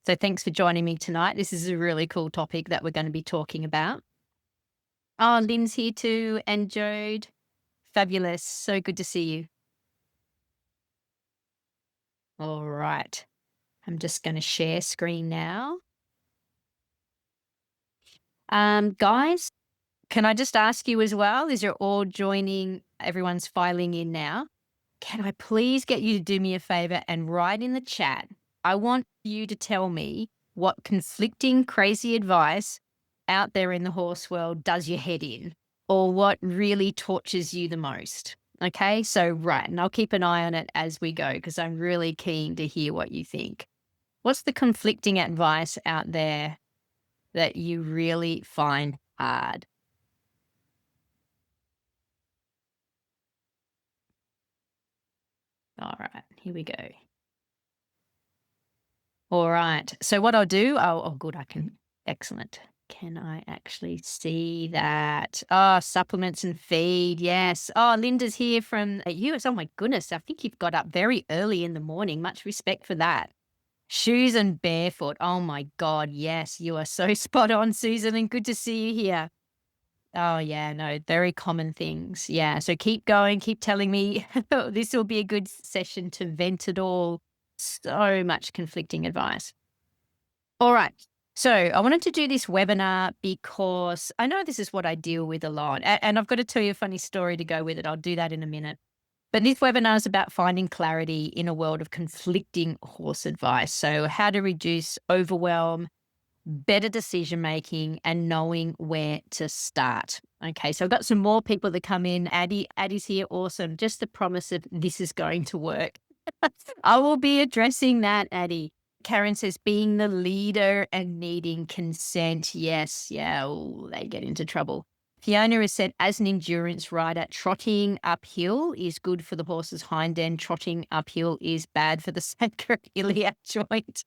So thanks for joining me tonight. This is a really cool topic that we're going to be talking about. Oh, Lynn's here too, and Jode. Fabulous. So good to see you. All right. I'm just going to share screen now. Guys, can I just ask you as well, as you're all joining, everyone's filing in now, can I please get you to do me a favor and write in the chat? I want you to tell me what conflicting crazy advice out there in the horse world does your head in, or what really tortures you the most. Okay, so right, and I'll keep an eye on it as we go because I'm really keen to hear what you think. What's the conflicting advice out there that you really find hard? All right, here we go. All right. So what I'll do, oh, good, I can, excellent. Can I actually see that? Oh, supplements and feed. Yes. Oh, Linda's here from the US. Oh my goodness. I think you've got up very early in the morning. Much respect for that. Shoes and barefoot. Oh my God. Yes. You are so spot on, Susan, and good to see you here. Oh yeah, no, very common things. Yeah. So keep going, keep telling me. This will be a good session to vent it all. So much conflicting advice. All right. So I wanted to do this webinar because I know this is what I deal with a lot. And I've got to tell you a funny story to go with it. I'll do that in a minute. But this webinar is about finding clarity in a world of conflicting horse advice. So, how to reduce overwhelm, better decision making, and knowing where to start. Okay, so I've got some more people that come in. Addie's here. Awesome. Just the promise of this is going to work. I will be addressing that, Addie. Karen says being the leader and needing consent. Yes, yeah, they get into trouble. Fiona has said, as an endurance rider, trotting uphill is good for the horse's hind end. Trotting uphill is bad for the sacroiliac joint.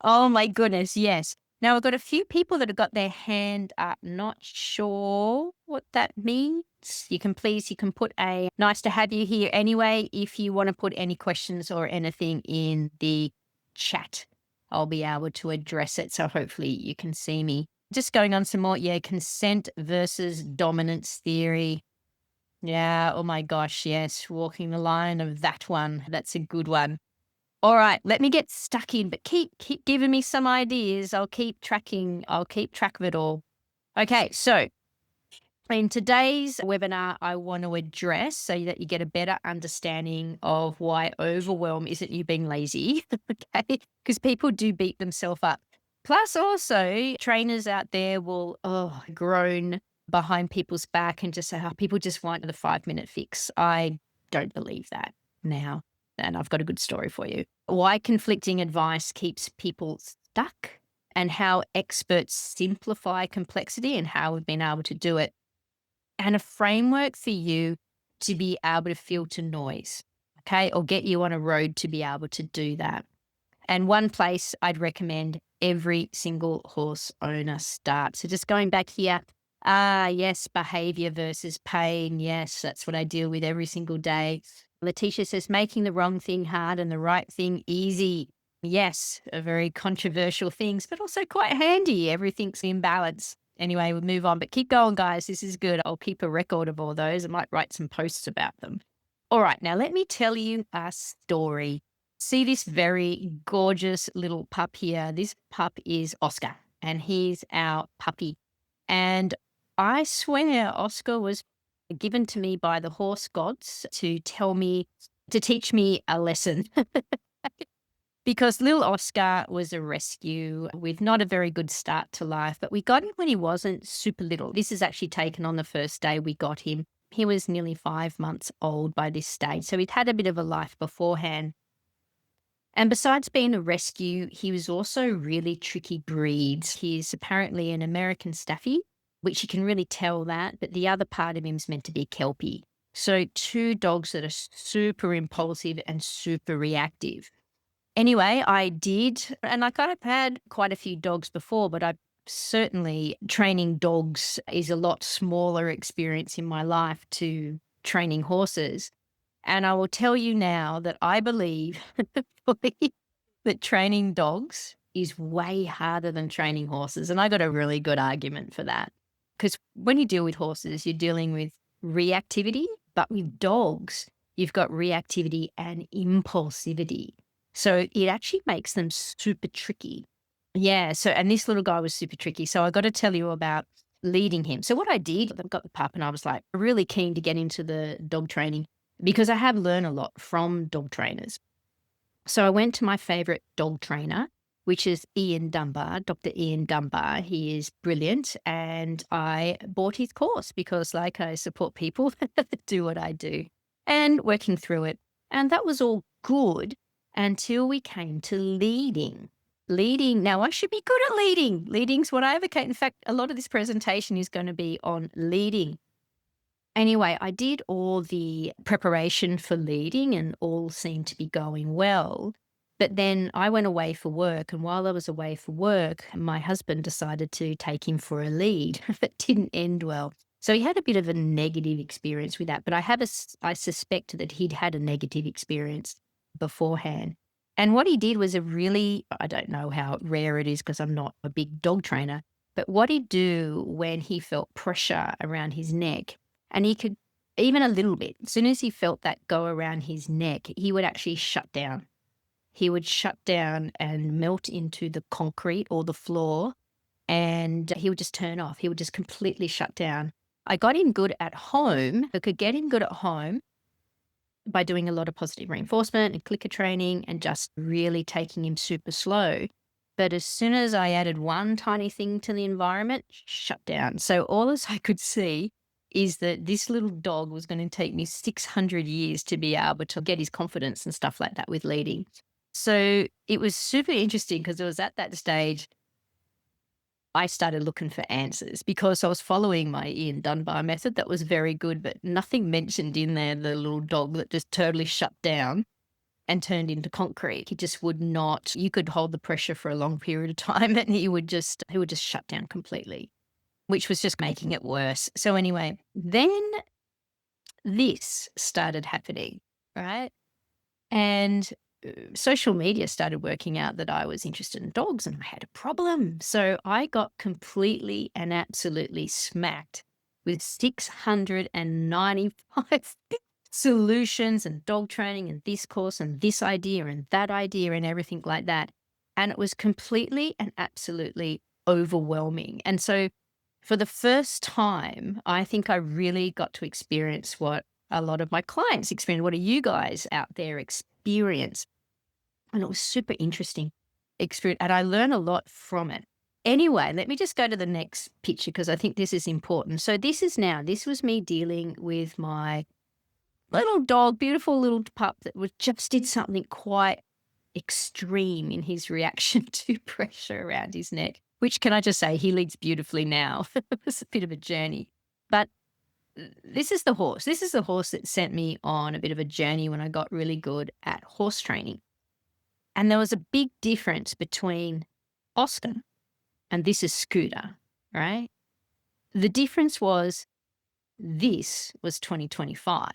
Oh my goodness, yes. Now I've got a few people that have got their hand up. Not sure what that means. You can put a nice to have you here anyway. If you want to put any questions or anything in the chat, I'll be able to address it. So hopefully you can see me. Just going on some more. Yeah, consent versus dominance theory. Yeah. Oh my gosh. Yes. Walking the line of that one. That's a good one. All right, let me get stuck in, but keep giving me some ideas. I'll keep tracking. I'll keep track of it all. Okay, so in today's webinar, I want to address so that you get a better understanding of why overwhelm isn't you being lazy, okay? Because people do beat themselves up. Plus, also, trainers out there will groan behind people's back and just say, oh, people just want the 5-minute fix. I don't believe that now. And I've got a good story for you. Why conflicting advice keeps people stuck and how experts simplify complexity and how we've been able to do it. And a framework for you to be able to filter noise, okay, or get you on a road to be able to do that. And one place I'd recommend every single horse owner start. So just going back here, yes, behavior versus pain. Yes, that's what I deal with every single day. Letitia says making the wrong thing hard and the right thing easy. Yes, a very controversial things, but also quite handy. Everything's in balance. Anyway, we'll move on, but keep going, guys. This is good. I'll keep a record of all those. I might write some posts about them. All right, now let me tell you a story. See this very gorgeous little pup here. This pup is Oscar, and he's our puppy. And I swear Oscar was given to me by the horse gods to teach me a lesson. Because little Oscar was a rescue with not a very good start to life, but we got him when he wasn't super little. This is actually taken on the first day we got him. He was nearly 5 months old by this stage, so he'd had a bit of a life beforehand. And besides being a rescue, he was also really tricky breeds. He's apparently an American Staffy, which you can really tell that, but the other part of him is meant to be Kelpie. So 2 dogs that are super impulsive and super reactive. Anyway, I did, and I kind of had quite a few dogs before, but I certainly training dogs is a lot smaller experience in my life to training horses. And I will tell you now that I believe fully that training dogs is way harder than training horses. And I got a really good argument for that. Because when you deal with horses, you're dealing with reactivity, but with dogs, you've got reactivity and impulsivity. So it actually makes them super tricky. Yeah. So, and this little guy was super tricky. So I got to tell you about leading him. So what I did, I got the pup and I was like really keen to get into the dog training because I have learned a lot from dog trainers. So I went to my favorite dog trainer, which is Ian Dunbar, Dr. Ian Dunbar. He is brilliant. And I bought his course because, like, I support people that do what I do and working through it. And that was all good until we came to leading. Leading. Now, I should be good at leading. Leading's what I advocate. In fact, a lot of this presentation is going to be on leading. Anyway, I did all the preparation for leading and all seemed to be going well. But then I went away for work. And while I was away for work, my husband decided to take him for a lead. It didn't end well. So he had a bit of a negative experience with that. But I suspect that he'd had a negative experience beforehand. And what he did was I don't know how rare it is because I'm not a big dog trainer, but what he'd do when he felt pressure around his neck, and he could, even a little bit, as soon as he felt that go around his neck, he would actually shut down. He would shut down and melt into the concrete or the floor, and he would just turn off. He would just completely shut down. I got him good at home. I could get him good at home by doing a lot of positive reinforcement and clicker training and just really taking him super slow. But as soon as I added one tiny thing to the environment, shut down. So all as I could see is that this little dog was going to take me 600 years to be able to get his confidence and stuff like that with leading. So it was super interesting because it was at that stage I started looking for answers because I was following my Ian Dunbar method. That was very good, but nothing mentioned in there the little dog that just totally shut down and turned into concrete. He just would not, you could hold the pressure for a long period of time and he would just shut down completely, which was just making it worse. So anyway, then this started happening, right? And social media started working out that I was interested in dogs and I had a problem. So I got completely and absolutely smacked with 695 solutions and dog training and this course and this idea and that idea and everything like that. And it was completely and absolutely overwhelming. And so for the first time, I think I really got to experience what a lot of my clients experience. What do you guys out there experience? And it was super interesting experience. And I learned a lot from it. Anyway, let me just go to the next picture because I think this is important. So this was me dealing with my little dog, beautiful little pup that just did something quite extreme in his reaction to pressure around his neck, which can I just say, he leads beautifully now. It was a bit of a journey. But this is the horse. This is the horse that sent me on a bit of a journey when I got really good at horse training. And there was a big difference between Oscar and this is Scooter, right? The difference was this was 2025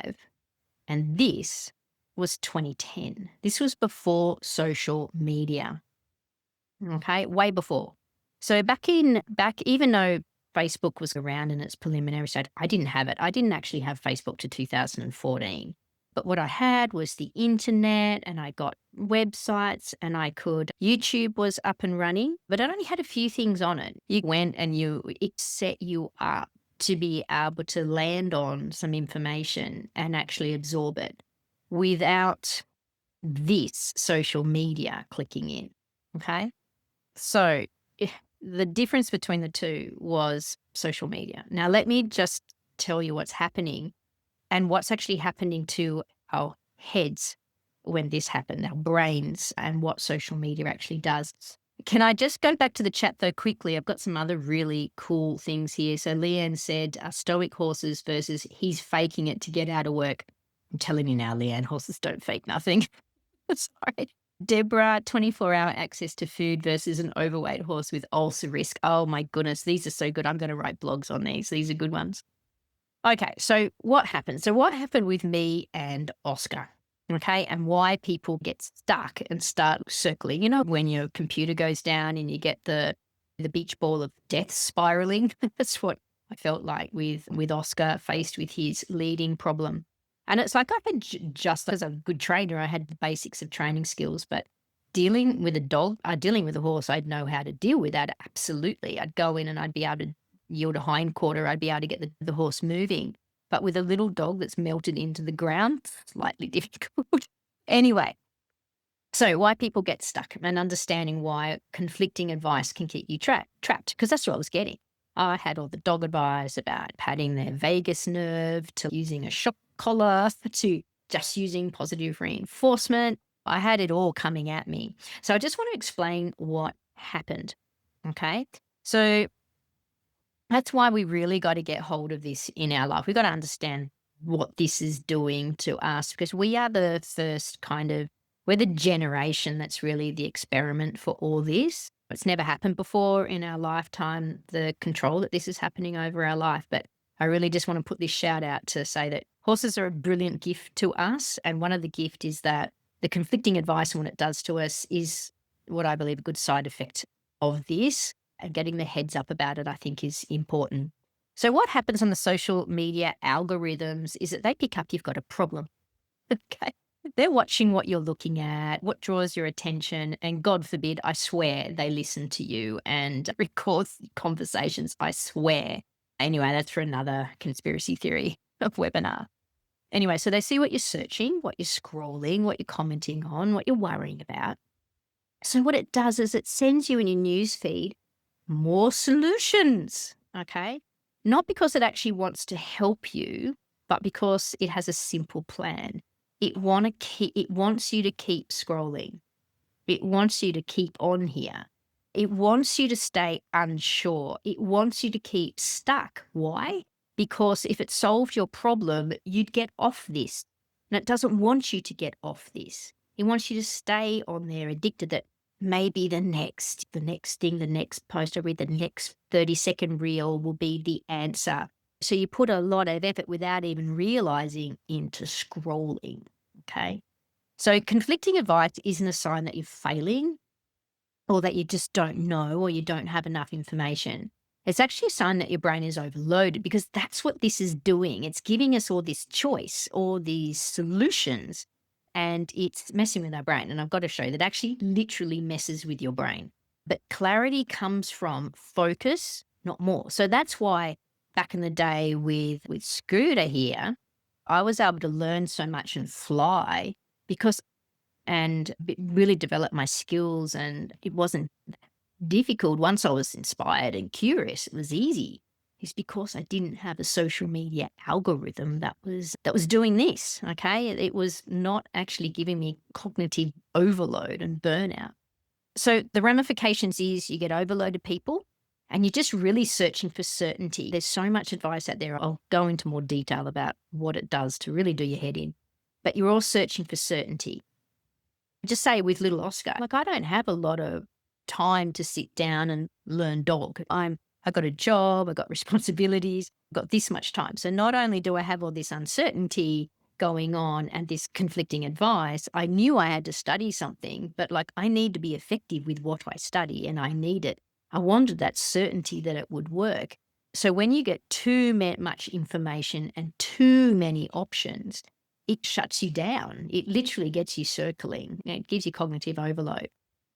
and this was 2010. This was before social media. Okay, way before. So even though Facebook was around in its preliminary stage, I didn't have it. I didn't actually have Facebook to 2014. But what I had was the internet and I got websites and YouTube was up and running, but it only had a few things on it. You went and it set you up to be able to land on some information and actually absorb it without this social media clicking in. Okay. So the difference between the two was social media. Now, let me just tell you what's happening and what's actually happening to our heads when this happened, our brains, and what social media actually does. Can I just go back to the chat though quickly? I've got some other really cool things here. So Leanne said, stoic horses versus he's faking it to get out of work. I'm telling you now, Leanne, horses don't fake nothing. Sorry. Deborah, 24-hour access to food versus an overweight horse with ulcer risk. Oh my goodness, these are so good. I'm going to write blogs on these. These are good ones. Okay, so what happened? So what happened with me and Oscar? okay, and why people get stuck and start circling. You know, when your computer goes down and you get the beach ball of death spiraling. That's what I felt like with Oscar faced with his leading problem. And it's like I had just as a good trainer, I had the basics of training skills, but dealing with a dog, dealing with a horse, I'd know how to deal with that. Absolutely. I'd go in and I'd be able to yield a hind quarter. I'd be able to get the horse moving. But with a little dog that's melted into the ground, slightly difficult. Anyway, so why people get stuck and understanding why conflicting advice can keep you trapped, because that's what I was getting. I had all the dog advice about patting their vagus nerve to using a shock collar to just using positive reinforcement. I had it all coming at me. So I just want to explain what happened. Okay. So that's why we really got to get hold of this in our life. We've got to understand what this is doing to us because we are the first we're the generation that's really the experiment for all this. It's never happened before in our lifetime, the control that this is happening over our life. But I really just want to put this shout out to say that horses are a brilliant gift to us. And one of the gift is that the conflicting advice and what it does to us is what I believe a good side effect of this. And getting the heads up about it, I think, is important. So what happens on the social media algorithms is that they pick up you've got a problem. Okay. They're watching what you're looking at, what draws your attention, and God forbid, I swear they listen to you and record conversations, I swear. Anyway, that's for another conspiracy theory of webinar. Anyway, so they see what you're searching, what you're scrolling, what you're commenting on, what you're worrying about. So what it does is it sends you in your news feed more solutions, okay? Not because it actually wants to help you, but because it has a simple plan. It wants you to keep scrolling. It wants you to keep on here. It wants you to stay unsure. It wants you to keep stuck. Why? Because if it solved your problem, you'd get off this. And it doesn't want you to get off this. It wants you to stay on there addicted that maybe the next thing, the next post I read, the next 30-second reel will be the answer. So you put a lot of effort without even realizing into scrolling, okay? So conflicting advice isn't a sign that you're failing or that you just don't know or you don't have enough information. It's actually a sign that your brain is overloaded because that's what this is doing. It's giving us all this choice, all these solutions, and it's messing with our brain. And I've got to show you that actually literally messes with your brain. But clarity comes from focus, not more. So that's why back in the day with Scooter here, I was able to learn so much and fly because really develop my skills, and it wasn't difficult once I was inspired and curious. It was easy. It's because I didn't have a social media algorithm that was doing this, okay? It was not actually giving me cognitive overload and burnout. So the ramifications is you get overloaded people and you're just really searching for certainty. There's so much advice out there. I'll go into more detail about what it does to really do your head in. But you're all searching for certainty. Just say with little Oscar, like I don't have a lot of time to sit down and learn dog. I got a job, I got responsibilities, got this much time. So not only do I have all this uncertainty going on and this conflicting advice, I knew I had to study something, but like I need to be effective with what I study and I need it. I wanted that certainty that it would work. So when you get too much information and too many options, it shuts you down. It literally gets you circling. It gives you cognitive overload.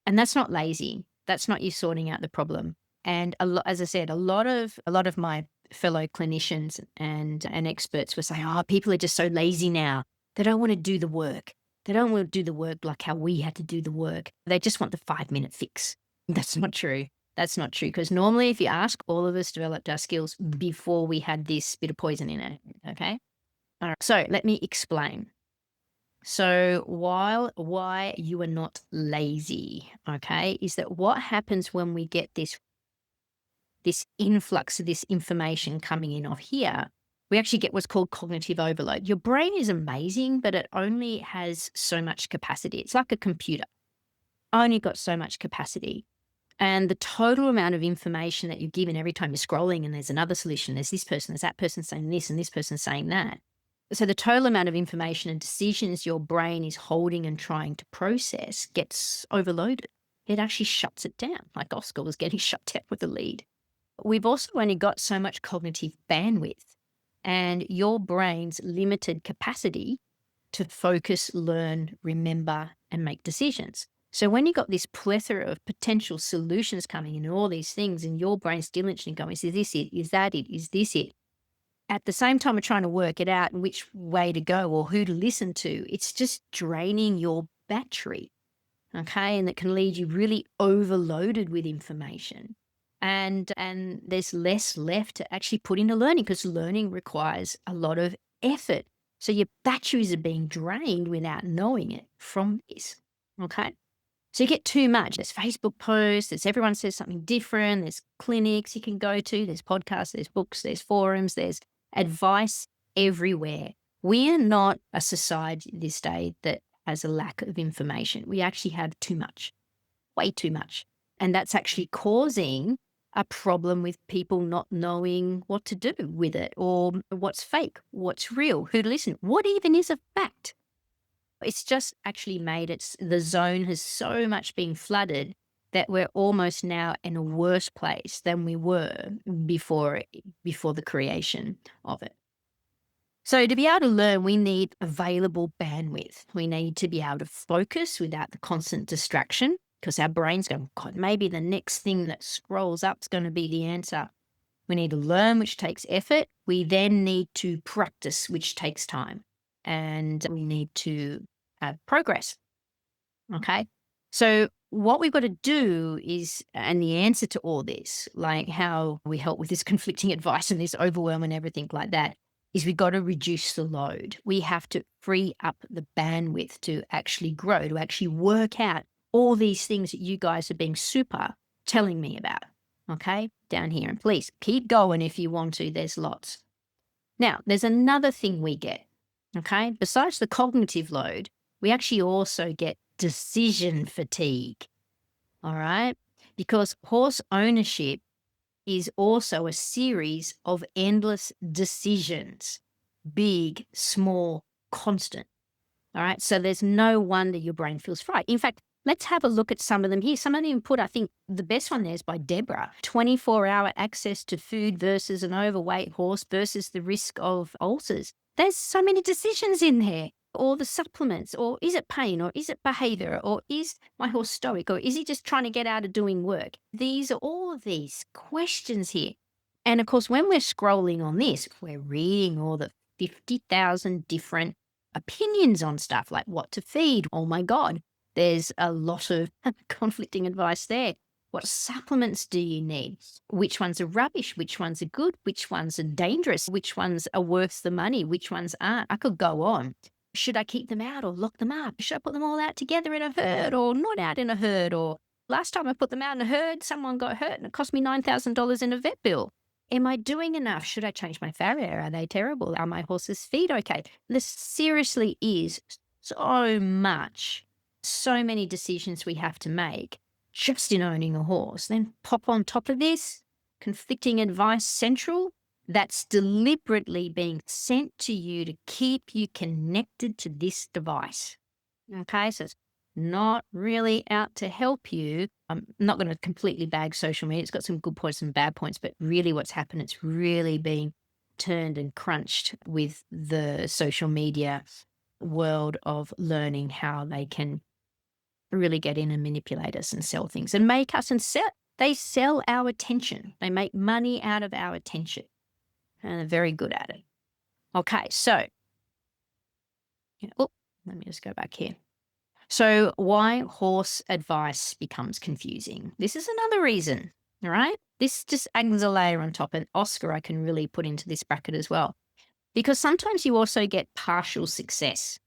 And that's not lazy. That's not you sorting out the problem. And as I said, a lot of my fellow clinicians and experts were saying, "Oh, people are just so lazy now. They don't want to do the work. They don't want to do the work like how we had to do the work. They just want the 5-minute fix." That's not true. That's not true because normally, if you ask, all of us developed our skills before we had this bit of poison in it. Okay. All right. So let me explain. So why you are not lazy, okay, is that what happens when we get this influx of this information coming in off here, we actually get what's called cognitive overload. Your brain is amazing, but it only has so much capacity. It's like a computer, only got so much capacity. And the total amount of information that you're given every time you're scrolling and there's another solution, there's this person, there's that person saying this and this person saying that. So the total amount of information and decisions your brain is holding and trying to process gets overloaded. It actually shuts it down, like Oscar was getting shut down with a lead. We've also only got so much cognitive bandwidth, and your brain's limited capacity to focus, learn, remember, and make decisions. So when you've got this plethora of potential solutions coming in and all these things, and your brain's diligently going, is this it? Is that it? Is this it? At the same time of trying to work it out and which way to go or who to listen to, it's just draining your battery. Okay. And that can leave you really overloaded with information. And there's less left to actually put into learning because learning requires a lot of effort. So your batteries are being drained without knowing it from this. Okay. So you get too much. There's Facebook posts, there's everyone says something different, there's clinics you can go to, there's podcasts, there's books, there's forums, there's advice everywhere. We are not a society this day that has a lack of information. We actually have too much, way too much. And that's actually causing a problem with people not knowing what to do with it or what's fake, what's real, who to listen, what even is a fact. It's just actually made it the zone has so much been flooded that we're almost now in a worse place than we were before the creation of it. So to be able to learn, we need available bandwidth. We need to be able to focus without the constant distraction because our brain's going, God, maybe the next thing that scrolls up is going to be the answer. We need to learn, which takes effort. We then need to practice, which takes time. And we need to have progress. Okay. So what we've got to do is, and the answer to all this, like how we help with this conflicting advice and this overwhelm and everything like that, is we've got to reduce the load. We have to free up the bandwidth to actually grow, to actually work out all these things that you guys are being super telling me about. Okay. Down here. And please keep going if you want to. There's lots. Now, there's another thing we get. Okay. Besides the cognitive load, we actually also get decision fatigue. All right. Because horse ownership is also a series of endless decisions, big, small, constant. All right. So there's no wonder your brain feels fried. In fact, let's have a look at some of them here. Some of them put, I think the best one there is by Deborah 24-hour access to food versus an overweight horse versus the risk of ulcers. There's so many decisions in there. Or the supplements, or is it pain, or is it behavior, or is my horse stoic, or is he just trying to get out of doing work? These are all of these questions here. And of course, when we're scrolling on this, we're reading all the 50,000 different opinions on stuff like what to feed. Oh my God, there's a lot of conflicting advice there. What supplements do you need? Which ones are rubbish? Which ones are good? Which ones are dangerous? Which ones are worth the money? Which ones aren't? I could go on. Should I keep them out or lock them up? Should I put them all out together in a herd or not out in a herd? Or last time I put them out in a herd, someone got hurt and it cost me $9,000 in a vet bill. Am I doing enough? Should I change my farrier? Are they terrible? Are my horses' feed okay? This seriously is so much, so many decisions we have to make just in owning a horse. Then pop on top of this, conflicting advice central, that's deliberately being sent to you to keep you connected to this device. Okay, so it's not really out to help you. I'm not going to completely bag social media. It's got some good points and bad points, but really what's happened, it's really being turned and crunched with the social media world of learning how they can really get in and manipulate us and sell things and make us and sell. They sell our attention. They make money out of our attention. And they're very good at it. Okay, so, let me just go back here. So why horse advice becomes confusing. This is another reason, all right? This just adds a layer on top. And Oscar, I can really put into this bracket as well. Because sometimes you also get partial success,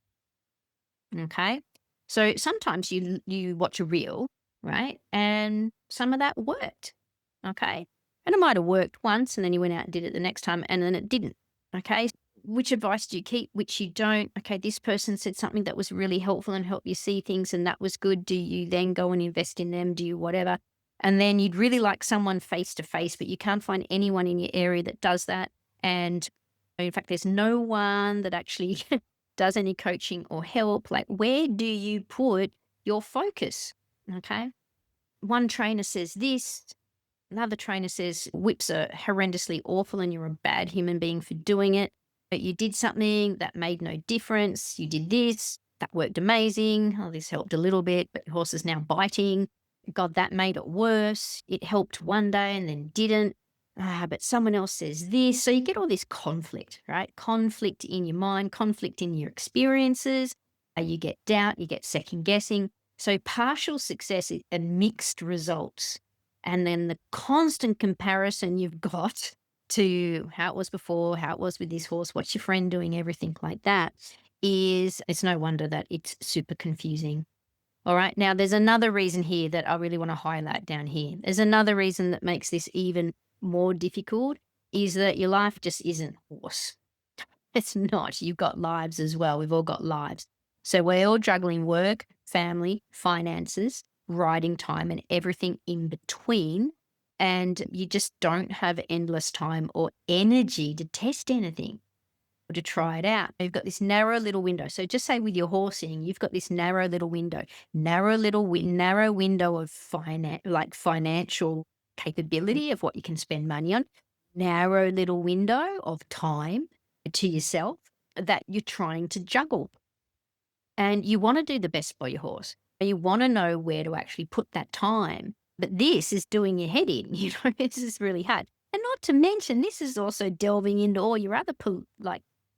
okay? So sometimes you watch a reel, right? And some of that worked, okay? And it might have worked once and then you went out and did it the next time and then it didn't. Okay. Which advice do you keep, which you don't? Okay. This person said something that was really helpful and helped you see things and that was good. Do you then go and invest in them? Do you whatever? And then you'd really like someone face to face, but you can't find anyone in your area that does that. And In fact, there's no one that actually does any coaching or help. Like, where do you put your focus? Okay. One trainer says this, another trainer says whips are horrendously awful and you're a bad human being for doing it. But you did something that made no difference. You did this, that worked amazing. Oh, this helped a little bit, but your horse is now biting. God, that made it worse. It helped one day and then didn't. But someone else says this. So you get all this conflict, right? Conflict in your mind, conflict in your experiences. You get doubt, you get second guessing. So partial success and mixed results. And then the constant comparison you've got to how it was before, how it was with this horse, what's your friend doing, everything like that is it's no wonder that it's super confusing. All right. Now, there's another reason here that I really want to highlight down here. There's another reason that makes this even more difficult is that your life just isn't horse. It's not. You've got lives as well. We've all got lives. So we're all juggling work, family, finances, riding time, and everything in between. And you just don't have endless time or energy to test anything or to try it out. You've got this narrow little window. So just say with your horsing, you've got this narrow little window, narrow window of financial capability of what you can spend money on, narrow little window of time to yourself that you're trying to juggle. And you want to do the best by your horse. You want to know where to actually put that time. But this is doing your head in, this is really hard. And not to mention, this is also delving into all your other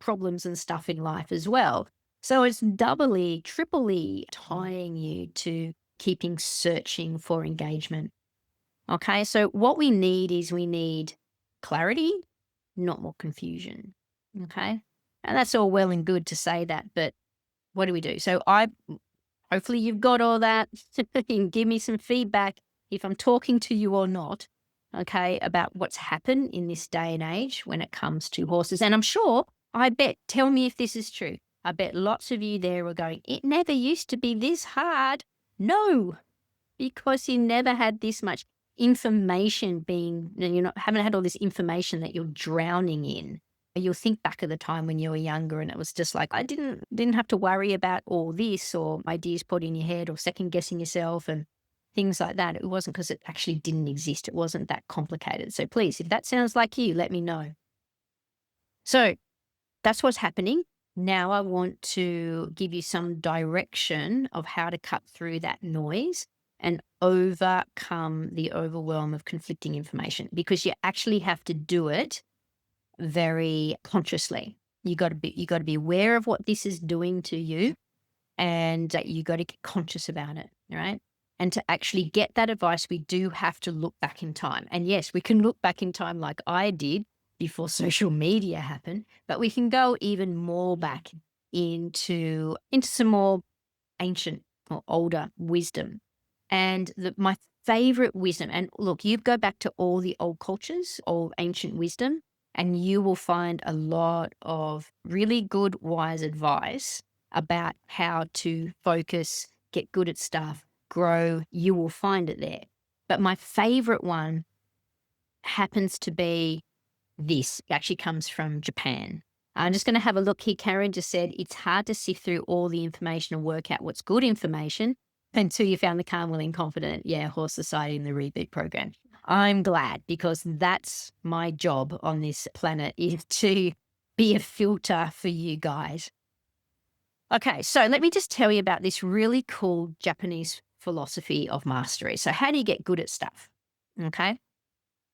problems and stuff in life as well. So it's doubly, triply tying you to keeping searching for engagement. Okay, so what we need is we need clarity, not more confusion. Okay, and that's all well and good to say that, but what do we do? So hopefully you've got all that. You can give me some feedback if I'm talking to you or not, okay, about what's happened in this day and age when it comes to horses. And I'm sure, I bet, tell me if this is true. I bet lots of you there are going, it never used to be this hard. No, because you never had this much information haven't had all this information that you're drowning in. You'll think back of the time when you were younger and it was just like, I didn't have to worry about all this or ideas put in your head or second guessing yourself and things like that. It wasn't because it actually didn't exist. It wasn't that complicated. So please, if that sounds like you, let me know. So that's what's happening. Now I want to give you some direction of how to cut through that noise and overcome the overwhelm of conflicting information, because you actually have to do it very consciously. You got to be aware of what this is doing to you, and you got to get conscious about it, right? And to actually get that advice, we do have to look back in time. And yes, we can look back in time like I did before social media happened, but we can go even more back into some more ancient or older wisdom. And my favorite wisdom, and look, you go back to all the old cultures, old ancient wisdom, and you will find a lot of really good, wise advice about how to focus, get good at stuff, grow. You will find it there. But my favorite one happens to be this. It actually comes from Japan. I'm just going to have a look here. Karen just said, it's hard to sift through all the information and work out what's good information until you found the calm, willing, confident, Horse Society in the Reboot program. I'm glad, because that's my job on this planet, is to be a filter for you guys. Okay, so let me just tell you about this really cool Japanese philosophy of mastery. So how do you get good at stuff? Okay.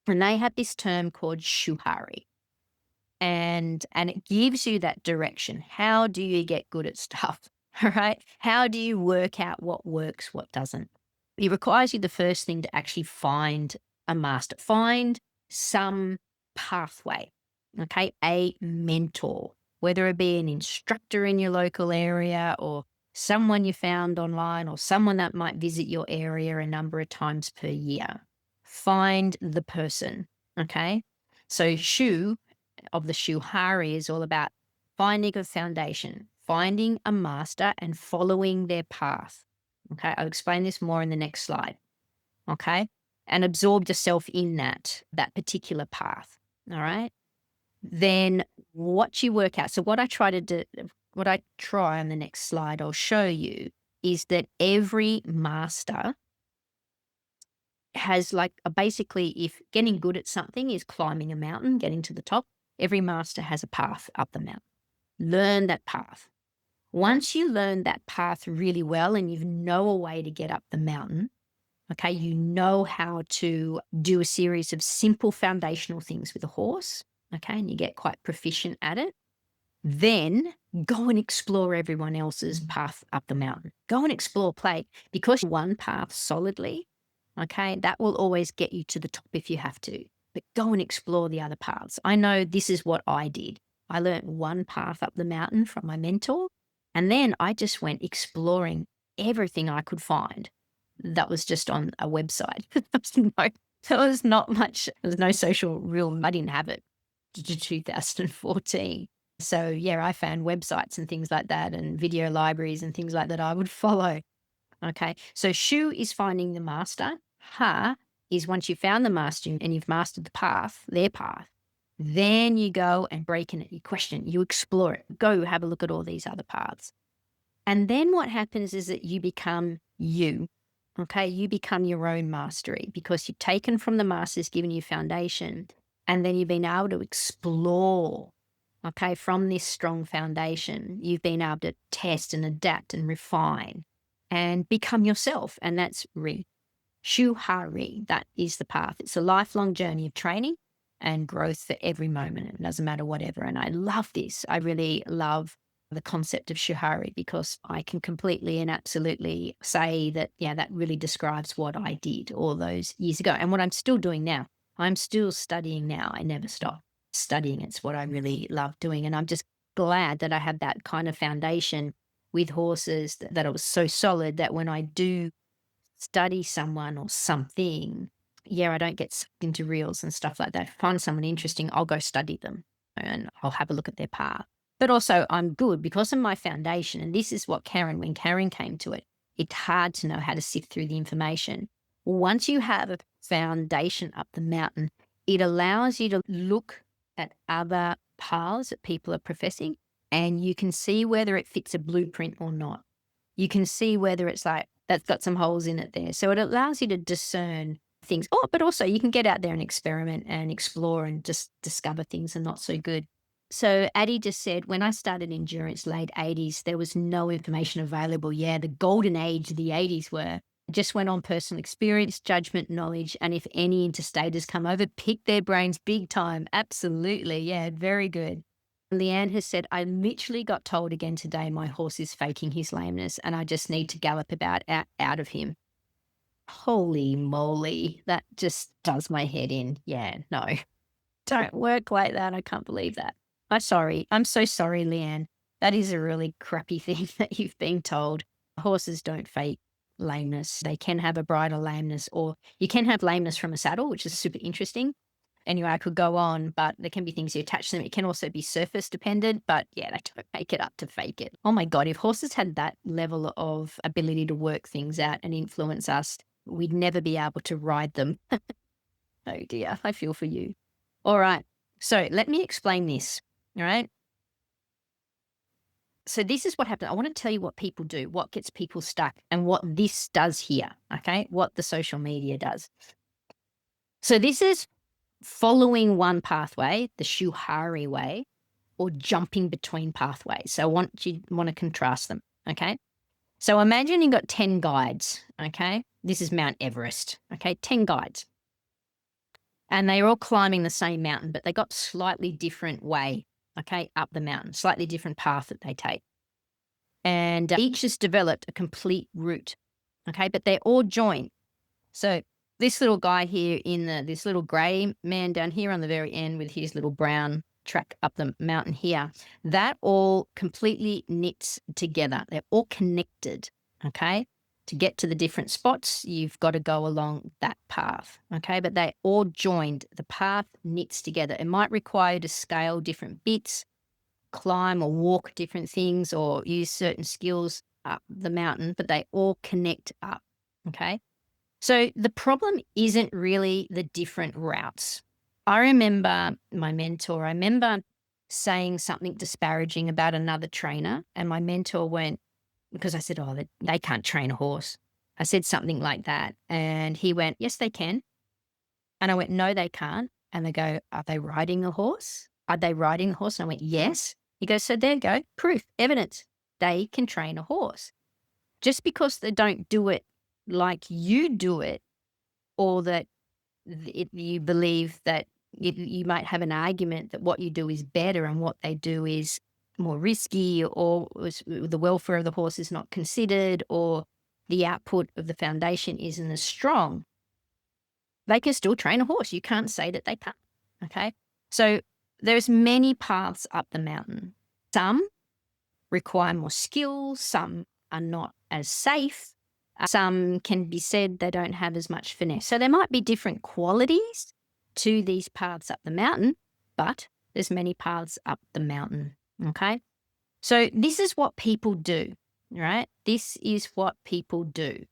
And they have this term called Shu-Ha-Ri. And it gives you that direction. How do you get good at stuff? All right. How do you work out what works, what doesn't? It requires you, the first thing, to actually find a master, find some pathway, okay? A mentor, whether it be an instructor in your local area or someone you found online or someone that might visit your area a number of times per year. Find the person, okay? So Shu of the Shu-Ha-Ri is all about finding a foundation, finding a master and following their path. Okay, I'll explain this more in the next slide. Okay, and absorb yourself in that particular path. All right. Then What you work out. So what I try to do, what I try on the next slide, I'll show you, is that every master has like basically, if getting good at something is climbing a mountain, getting to the top, every master has a path up the mountain. Learn that path. Once you learn that path really well and you know a way to get up the mountain, okay, you know how to do a series of simple foundational things with a horse, okay, and you get quite proficient at it, then go and explore everyone else's path up the mountain. Go and explore, play, because one path solidly, okay, that will always get you to the top if you have to. But go and explore the other paths. I know this is what I did. I learned one path up the mountain from my mentor, and then I just went exploring everything I could find that was just on a website. There was not much, there was no social real, I didn't have it to 2014. So yeah, I found websites and things like that and video libraries and things like that I would follow. Okay. So Shu is finding the master. Ha is once you found the master and you've mastered the path, their path, then you go and break in it. You question, you explore it. Go have a look at all these other paths. And then what happens is that you become you. Okay. You become your own mastery because you've taken from the masters, given you foundation, and then you've been able to explore. Okay. From this strong foundation, you've been able to test and adapt and refine and become yourself. And that's Ri. Shu-Ha-Ri. That is the path. It's a lifelong journey of training and growth for every moment. It doesn't matter whatever. And I love this. I really love the concept of Shu-Ha-Ri because I can completely and absolutely say that, yeah, that really describes what I did all those years ago and what I'm still doing now. I'm still studying now. I never stop studying. It's what I really love doing. And I'm just glad that I had that kind of foundation with horses, that it was so solid that when I do study someone or something, yeah, I don't get sucked into reels and stuff like that. If I find someone interesting, I'll go study them and I'll have a look at their path. But also, I'm good because of my foundation. And this is what when Karen came to it, it's hard to know how to sift through the information. Once you have a foundation up the mountain, it allows you to look at other paths that people are professing and you can see whether it fits a blueprint or not. You can see whether it's like, that's got some holes in it there. So it allows you to discern things. Oh, but also you can get out there and experiment and explore and just discover things that are not so good. So Addie just said, when I started endurance late 80s, there was no information available. Yeah, the golden age of the 80s were. Just went on personal experience, judgment, knowledge, and if any interstaters come over, pick their brains big time. Absolutely. Yeah, very good. Leanne has said, I literally got told again today my horse is faking his lameness and I just need to gallop out of him. Holy moly, that just does my head in. Yeah, no, don't work like that. I can't believe that. I'm sorry. I'm so sorry, Leanne. That is a really crappy thing that you've been told. Horses don't fake lameness. They can have a bridle lameness, or you can have lameness from a saddle, which is super interesting. Anyway, I could go on, but there can be things you attach to them. It can also be surface dependent, but yeah, they don't make it up to fake it. Oh my God, if horses had that level of ability to work things out and influence us, we'd never be able to ride them. Oh dear, I feel for you. All right, so let me explain this, all right? So this is what happens. I want to tell you what people do, what gets people stuck, and what this does here, okay? What the social media does. So this is following one pathway, the Shu-Ha-Ri way, or jumping between pathways. So I want to contrast them, okay? So imagine you've got 10 guides, okay? This is Mount Everest, okay? 10 guides. And they're all climbing the same mountain, but they got slightly different way, okay, up the mountain, slightly different path that they take. And each has developed a complete route, okay? But they're all joined. So this little guy here this little gray man down here on the very end with his little brown track up the mountain here, that all completely knits together. They're all connected, okay? To get to the different spots, you've got to go along that path, okay? But they all joined. The path knits together. It might require you to scale different bits, climb or walk different things, or use certain skills up the mountain, but they all connect up, okay? So the problem isn't really the different routes. I remember my mentor, saying something disparaging about another trainer, and my mentor went, because I said, "Oh, they can't train a horse." I said something like that, and he went, "Yes, they can." And I went, "No, they can't." And they go, "Are they riding a horse? Are they riding a horse?" And I went, "Yes." He goes, "So there you go, proof, evidence. They can train a horse. Just because they don't do it like you do it, or that you believe that you might have an argument that what you do is better and what they do is more risky, or the welfare of the horse is not considered, or the output of the foundation isn't as strong, they can still train a horse. You can't say that they can't. Okay. So there's many paths up the mountain. Some require more skill, some are not as safe. Some can be said they don't have as much finesse. So there might be different qualities to these paths up the mountain, but there's many paths up the mountain. Okay. So this is what people do, right? This is what people do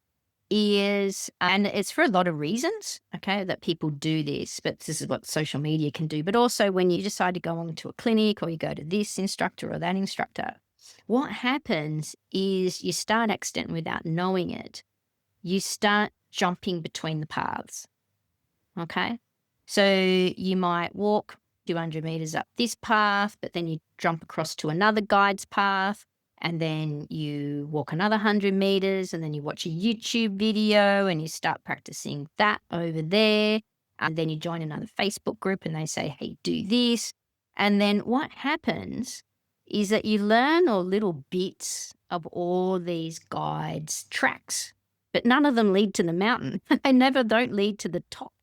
is, and it's for a lot of reasons, okay, that people do this, but this is what social media can do. But also when you decide to go on to a clinic or you go to this instructor or that instructor, what happens is you start accidentally without knowing it. You start jumping between the paths. Okay. So you might walk 200 meters up this path, but then you jump across to another guide's path, and then you walk another 100 meters, and then you watch a YouTube video and you start practicing that over there. And then you join another Facebook group and they say, hey, do this. And then what happens is that you learn all little bits of all these guides' tracks, but none of them lead to the mountain. They never don't lead to the top.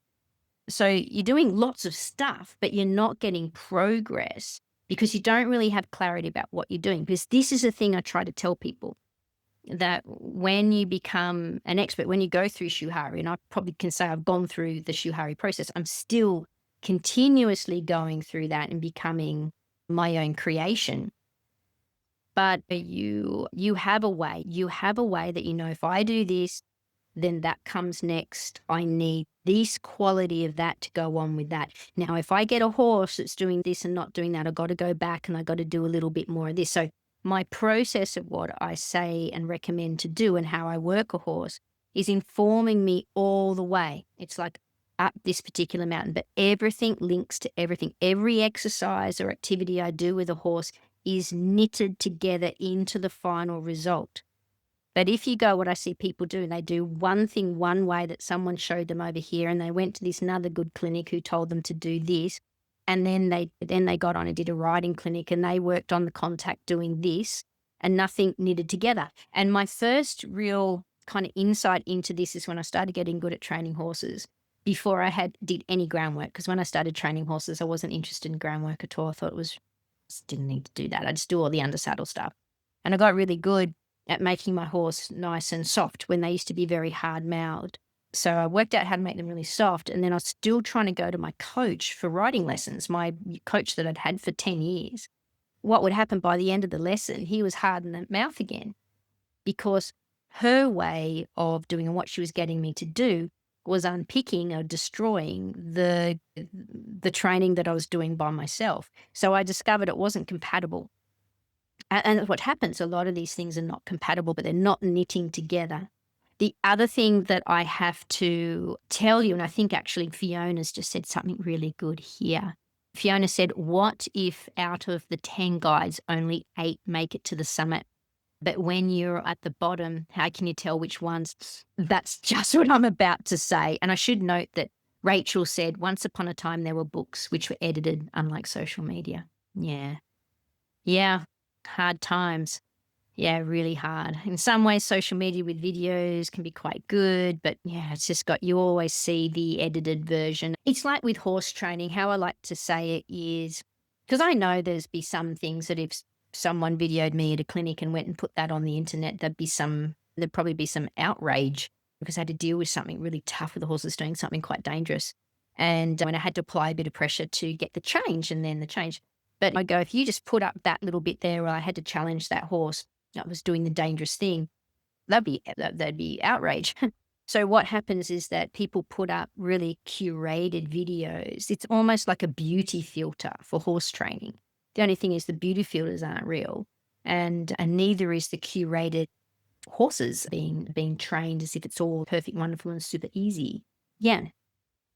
So you're doing lots of stuff, but you're not getting progress because you don't really have clarity about what you're doing. Because this is the thing I try to tell people, that when you become an expert, when you go through Shu-Ha-Ri, and I probably can say I've gone through the Shu-Ha-Ri process, I'm still continuously going through that and becoming my own creation. But you have a way. You have a way that, if I do this, then that comes next. I need this quality of that to go on with that. Now, if I get a horse that's doing this and not doing that, I've got to go back and I've got to do a little bit more of this. So my process of what I say and recommend to do and how I work a horse is informing me all the way. It's like up this particular mountain, but everything links to everything. Every exercise or activity I do with a horse is knitted together into the final result. But if you go, what I see people do, and they do one thing one way that someone showed them over here, and they went to this another good clinic who told them to do this, and then they got on and did a riding clinic, and they worked on the contact doing this, and nothing knitted together. And my first real kind of insight into this is when I started getting good at training horses before I did any groundwork. Because when I started training horses, I wasn't interested in groundwork at all. I thought just didn't need to do that. I just do all the undersaddle stuff. And I got really good at making my horse nice and soft when they used to be very hard-mouthed. So I worked out how to make them really soft, and then I was still trying to go to my coach for riding lessons, my coach that I'd had for 10 years. What would happen by the end of the lesson, he was hard in the mouth again, because her way of doing and what she was getting me to do was unpicking or destroying the training that I was doing by myself. So I discovered it wasn't compatible. And what happens, a lot of these things are not compatible, but they're not knitting together. The other thing that I have to tell you, and I think actually Fiona's just said something really good here. Fiona said, what if out of the 10 guides, only 8 make it to the summit? But when you're at the bottom, how can you tell which ones? That's just what I'm about to say. And I should note that Rachel said, once upon a time, there were books which were edited, unlike social media. Yeah. Yeah. Hard times. Yeah, really hard. In some ways, social media with videos can be quite good, but yeah, it's just you always see the edited version. It's like with horse training, how I like to say it is, because I know be some things that if someone videoed me at a clinic and went and put that on the internet, there'd probably be some outrage because I had to deal with something really tough with the horses doing something quite dangerous. And when I had to apply a bit of pressure to get the change and then the change. But I go, if you just put up that little bit there where I had to challenge that horse that was doing the dangerous thing, that'd be outrage. So what happens is that people put up really curated videos. It's almost like a beauty filter for horse training. The only thing is the beauty filters aren't real, and neither is the curated horses being trained as if it's all perfect, wonderful, and super easy. Yeah.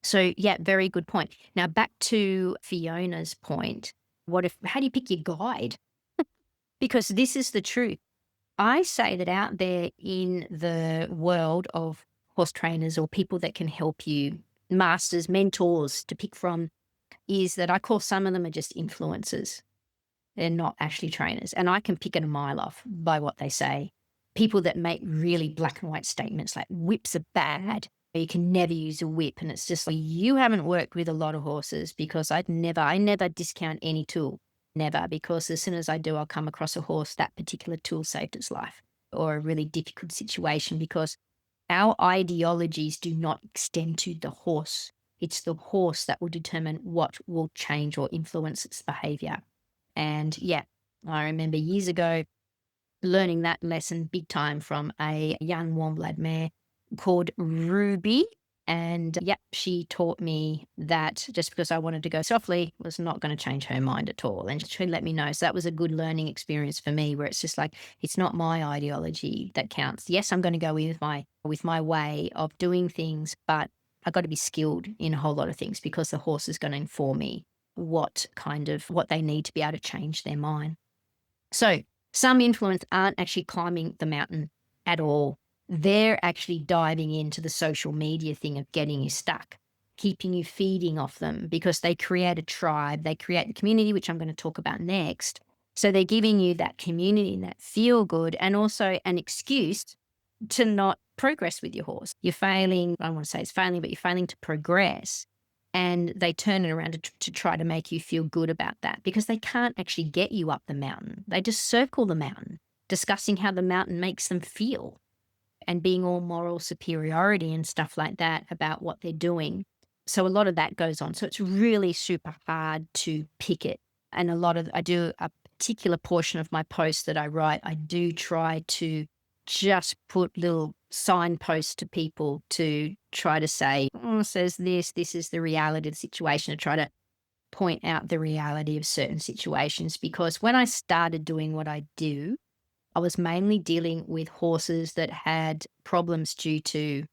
So yeah, very good point. Now back to Fiona's point. How do you pick your guide? Because this is the truth. I say that out there in the world of horse trainers or people that can help you, masters, mentors to pick from, is that I call some of them are just influencers. They're not actually trainers. And I can pick it a mile off by what they say. People that make really black and white statements like whips are bad. You can never use a whip. And it's just like, you haven't worked with a lot of horses, because I never discount any tool. Never, because as soon as I do, I'll come across a horse that particular tool saved its life, or a really difficult situation, because our ideologies do not extend to the horse. It's the horse that will determine what will change or influence its behavior. And yeah, I remember years ago learning that lesson big time from a young warm blood mare called Ruby. And yep, she taught me that just because I wanted to go softly was not going to change her mind at all. And she let me know. So that was a good learning experience for me, where it's just like, it's not my ideology that counts. Yes, I'm going to go with my way of doing things, but I got to be skilled in a whole lot of things, because the horse is going to inform me what they need to be able to change their mind. So some influence aren't actually climbing the mountain at all. They're actually diving into the social media thing of getting you stuck, keeping you feeding off them, because they create a tribe, they create the community, which I'm going to talk about next. So they're giving you that community and that feel good, and also an excuse to not progress with your horse. You're failing, I don't want to say it's failing, but you're failing to progress. And they turn it around to try to make you feel good about that, because they can't actually get you up the mountain. They just circle the mountain, discussing how the mountain makes them feel, and being all moral superiority and stuff like that about what they're doing. So a lot of that goes on. So it's really super hard to pick it. And I do a particular portion of my posts that I write, I do try to just put little signposts to people to try to say, oh, says this is the reality of the situation, to try to point out the reality of certain situations. Because when I started doing what I do, I was mainly dealing with horses that had problems due to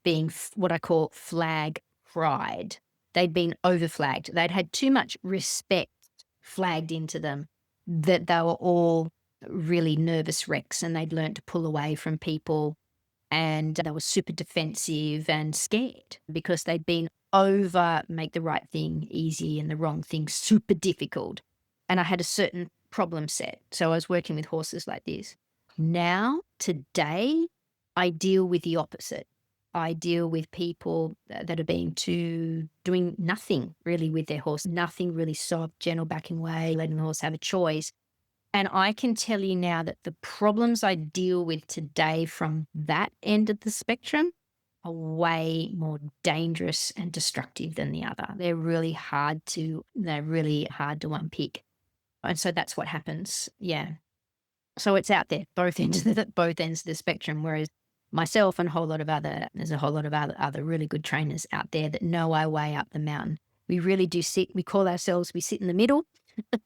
being what I call flag fried. They'd been overflagged. They'd had too much respect flagged into them, that they were all really nervous wrecks, and they'd learned to pull away from people, and they were super defensive and scared because they'd been over make the right thing easy and the wrong thing super difficult. And I had a certain problem set. So I was working with horses like this. Now, today, I deal with the opposite. I deal with people that are doing nothing really with their horse, nothing really soft, gentle backing way, letting the horse have a choice. And I can tell you now that the problems I deal with today from that end of the spectrum are way more dangerous and destructive than the other. They're really hard to unpick. And so that's what happens. Yeah. So it's out there, both ends of the spectrum. Whereas myself and there's a whole lot of other really good trainers out there that know our way up the mountain. We really do we sit in the middle.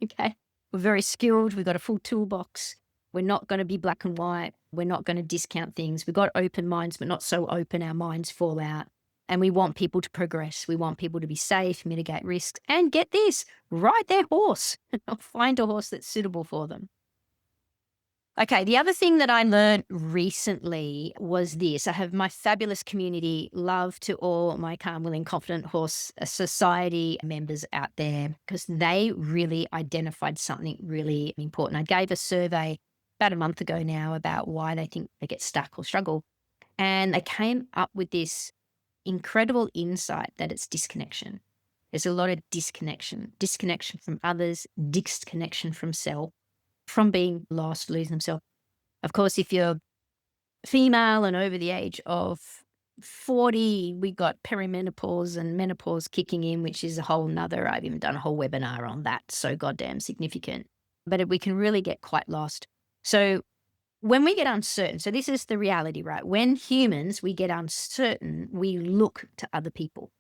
Okay. We're very skilled. We've got a full toolbox. We're not going to be black and white. We're not going to discount things. We've got open minds, but not so open our minds fall out. And we want people to progress. We want people to be safe, mitigate risks, and get this, ride their horse. Find a horse that's suitable for them. Okay, the other thing that I learned recently was this. I have my fabulous community, love to all my Calm, Willing, Confident Horse Society members out there, because they really identified something really important. I gave a survey about a month ago now about why they think they get stuck or struggle. And they came up with this incredible insight that it's disconnection. There's a lot of disconnection from others, disconnection from self, from being lost, losing themselves. Of course, if you're female and over the age of 40, we got perimenopause and menopause kicking in, which is a whole nother, I've even done a whole webinar on that. So goddamn significant. But we can really get quite lost. So when we get uncertain, so this is the reality, right? When humans, we get uncertain, we look to other people.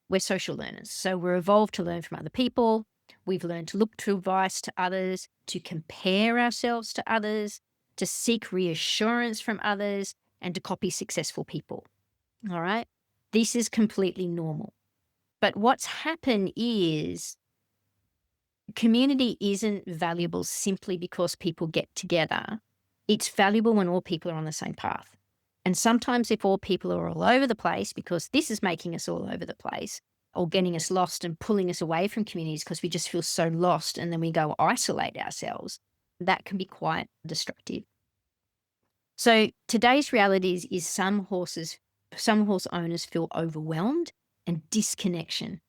We're social learners. So we're evolved to learn from other people. We've learned to look to advice to others, to compare ourselves to others, to seek reassurance from others, and to copy successful people. All right. This is completely normal. But what's happened is community isn't valuable simply because people get together. It's valuable when all people are on the same path. And sometimes if all people are all over the place, because this is making us all over the place, or getting us lost and pulling us away from communities because we just feel so lost and then we go isolate ourselves, that can be quite destructive. So today's reality is some horse owners feel overwhelmed and disconnection.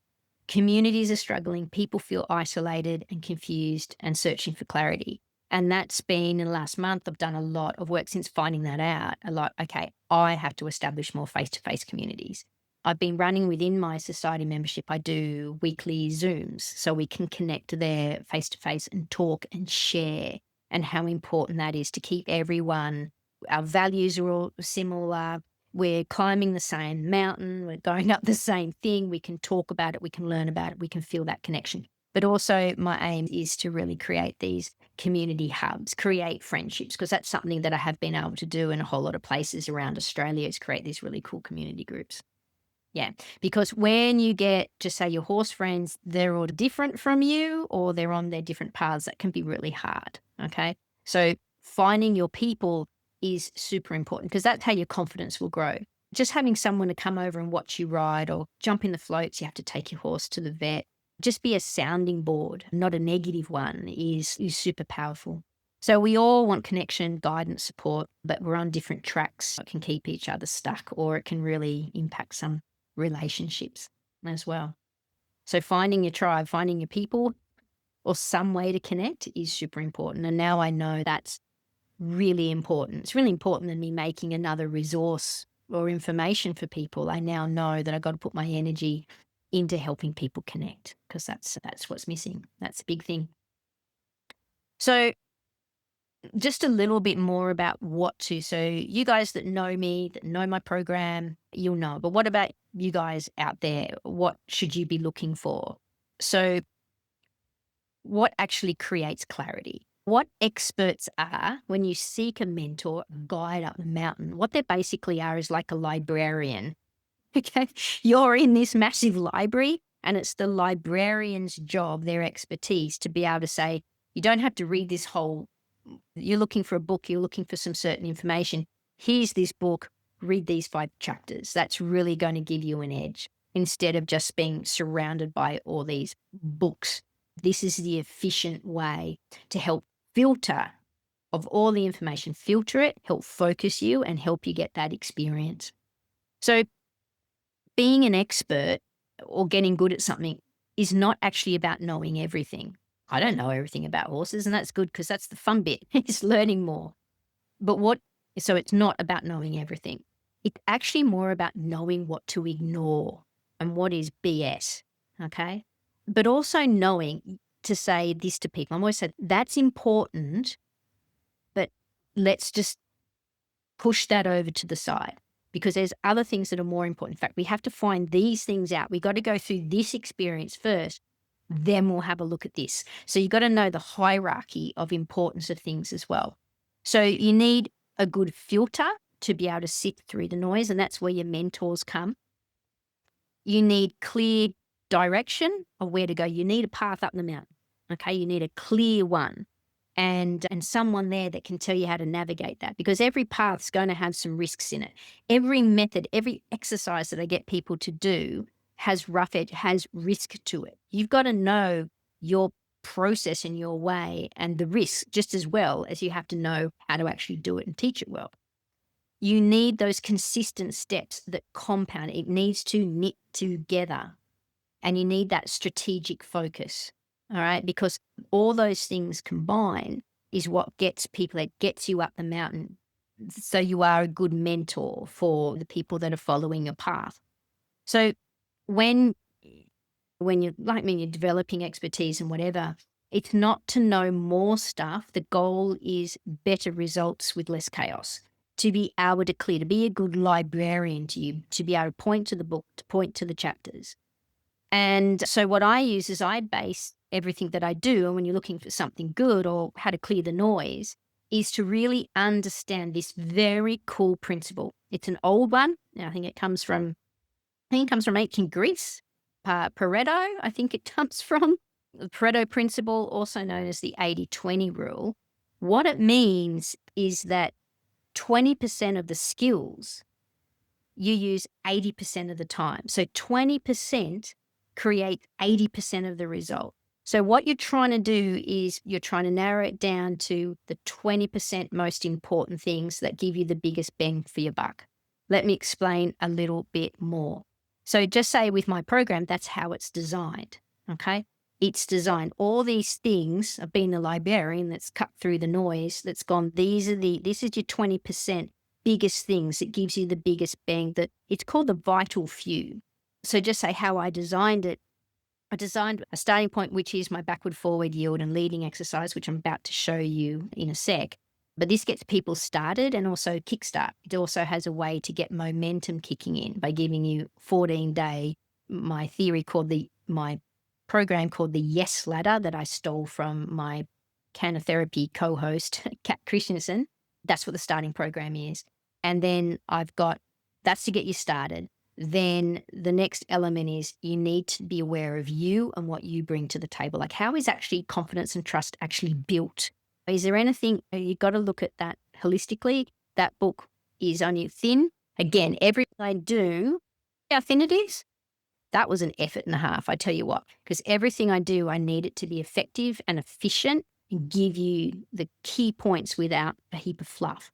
Communities are struggling, people feel isolated and confused and searching for clarity. And that's been in the last month, I've done a lot of work since finding that out. Okay, I have to establish more face-to-face communities. I've been running within my society membership. I do weekly Zooms so we can connect there face-to-face and talk and share, and how important that is to keep everyone. Our values are all similar. We're climbing the same mountain, we're going up the same thing, we can talk about it, we can learn about it, we can feel that connection. But also my aim is to really create these community hubs, create friendships, because that's something that I have been able to do in a whole lot of places around Australia, is create these really cool community groups. Yeah, because when you get, just say, your horse friends, they're all different from you or they're on their different paths, that can be really hard, okay? So finding your people is super important because that's how your confidence will grow. Just having someone to come over and watch you ride or jump in the floats, you have to take your horse to the vet. Just be a sounding board, not a negative one, is super powerful. So we all want connection, guidance, support, but we're on different tracks. It can keep each other stuck or it can really impact some relationships as well. So finding your tribe, finding your people or some way to connect is super important. And now I know that's really important. It's really important than me making another resource or information for people. I now know that I've got to put my energy into helping people connect because that's what's missing. That's a big thing. So just a little bit more about so you guys that know me, that know my program, you'll know. But what about you guys out there? What should you be looking for? So what actually creates clarity? What experts are, when you seek a mentor, a guide up the mountain, what they basically are is like a librarian. Okay. You're in this massive library, and it's the librarian's job, their expertise, to be able to say, you don't have to read this whole, you're looking for a book, you're looking for some certain information. Here's this book, read these 5 chapters. That's really going to give you an edge instead of just being surrounded by all these books. This is the efficient way to help filter of all the information, filter it, help focus you and help you get that experience. So being an expert or getting good at something is not actually about knowing everything. I don't know everything about horses, and that's good because that's the fun bit, is learning more. So it's not about knowing everything. It's actually more about knowing what to ignore and what is BS, okay? But also knowing to say this to people. I'm always saying that's important, but let's just push that over to the side because there's other things that are more important. In fact, we have to find these things out. We got to go through this experience first, then we'll have a look at this. So you got to know the hierarchy of importance of things as well. So you need a good filter to be able to sift through the noise, and that's where your mentors come. You need clear direction of where to go. You need a path up the mountain. Okay, you need a clear one. And someone there that can tell you how to navigate that, because every path's going to have some risks in it. Every method, every exercise that I get people to do has rough edge, has risk to it. You've got to know your process and your way and the risks just as well as you have to know how to actually do it and teach it well. You need those consistent steps that compound. It needs to knit together, and you need that strategic focus. All right. Because all those things combined is what gets people, it gets you up the mountain. So you are a good mentor for the people that are following your path. So when you're like me, you're developing expertise and whatever, it's not to know more stuff. The goal is better results with less chaos. To be able to clear, to be a good librarian to you, to be able to point to the book, to point to the chapters. And so what I use is I base everything that I do, and when you're looking for something good or how to clear the noise, is to really understand this very cool principle. It's an old one. Now, I think it comes from ancient Greece. Pareto, I think it comes from. The Pareto Principle, also known as the 80-20 rule. What it means is that 20% of the skills you use 80% of the time. So 20% create 80% of the result. So what you're trying to do is you're trying to narrow it down to the 20% most important things that give you the biggest bang for your buck. Let me explain a little bit more. So just say with my program, that's how it's designed, okay? It's designed. All these things, I've been a librarian that's cut through the noise, that's gone, this is your 20% biggest things. It gives you the biggest bang. That it's called the vital few. So just say how I designed it. I designed a starting point, which is my backward forward yield and leading exercise, which I'm about to show you in a sec. But this gets people started and also kickstart. It also has a way to get momentum kicking in by giving you 14-day, my program called the Yes Ladder that I stole from my canotherapy co-host, Kat Christensen. That's what the starting program is. And then that's to get you started. Then the next element is you need to be aware of you and what you bring to the table. Like, how is actually confidence and trust actually built? Is there anything, you got to look at that holistically. That book is only thin. Again, everything I do, how thin it is, that was an effort and a half, I tell you what, because everything I do, I need it to be effective and efficient and give you the key points without a heap of fluff.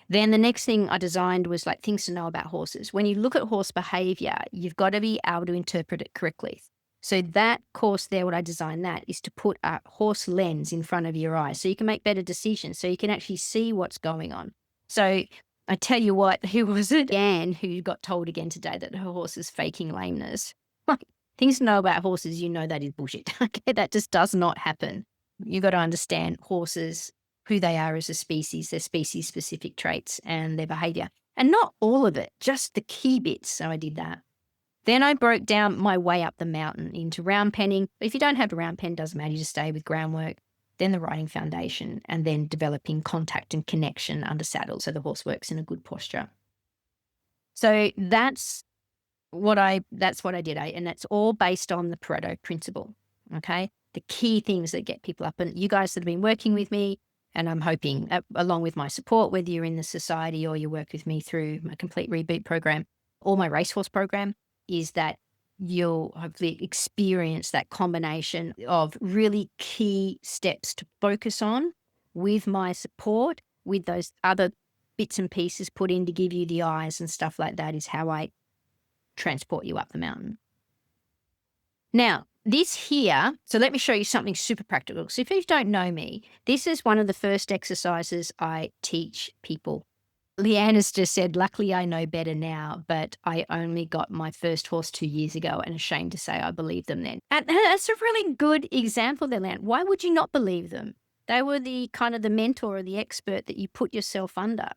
Then the next thing I designed was like things to know about horses. When you look at horse behavior, you've got to be able to interpret it correctly. So that course there, what I designed that is to put a horse lens in front of your eyes so you can make better decisions, so you can actually see what's going on. So I tell you what, who was it? Anne, who got told again today that her horse is faking lameness. Like, things to know about horses, you know that is bullshit. Okay, that just does not happen. You got to understand horses, who they are as a species, their species-specific traits and their behavior. And not all of it, just the key bits. So I did that. Then I broke down my way up the mountain into round penning. If you don't have a round pen, doesn't matter, you just stay with groundwork. Then the riding foundation, and then developing contact and connection under saddle so the horse works in a good posture. So that's what I did, and that's all based on the Pareto Principle, okay? The key things that get people up. And you guys that have been working with me, and I'm hoping, along with my support, whether you're in the society or you work with me through my Complete Reboot program or my racehorse program, is that you'll hopefully experience that combination of really key steps to focus on with my support, with those other bits and pieces put in to give you the eyes and stuff like that, is how I transport you up the mountain. Now, this here, so let me show you something super practical. So if you don't know me, this is one of the first exercises I teach people. Leanne has just said, luckily I know better now, but I only got my first horse 2 years ago, and ashamed to say I believed them then. And that's a really good example there, Leanne. Why would you not believe them? They were the kind of the mentor or the expert that you put yourself under.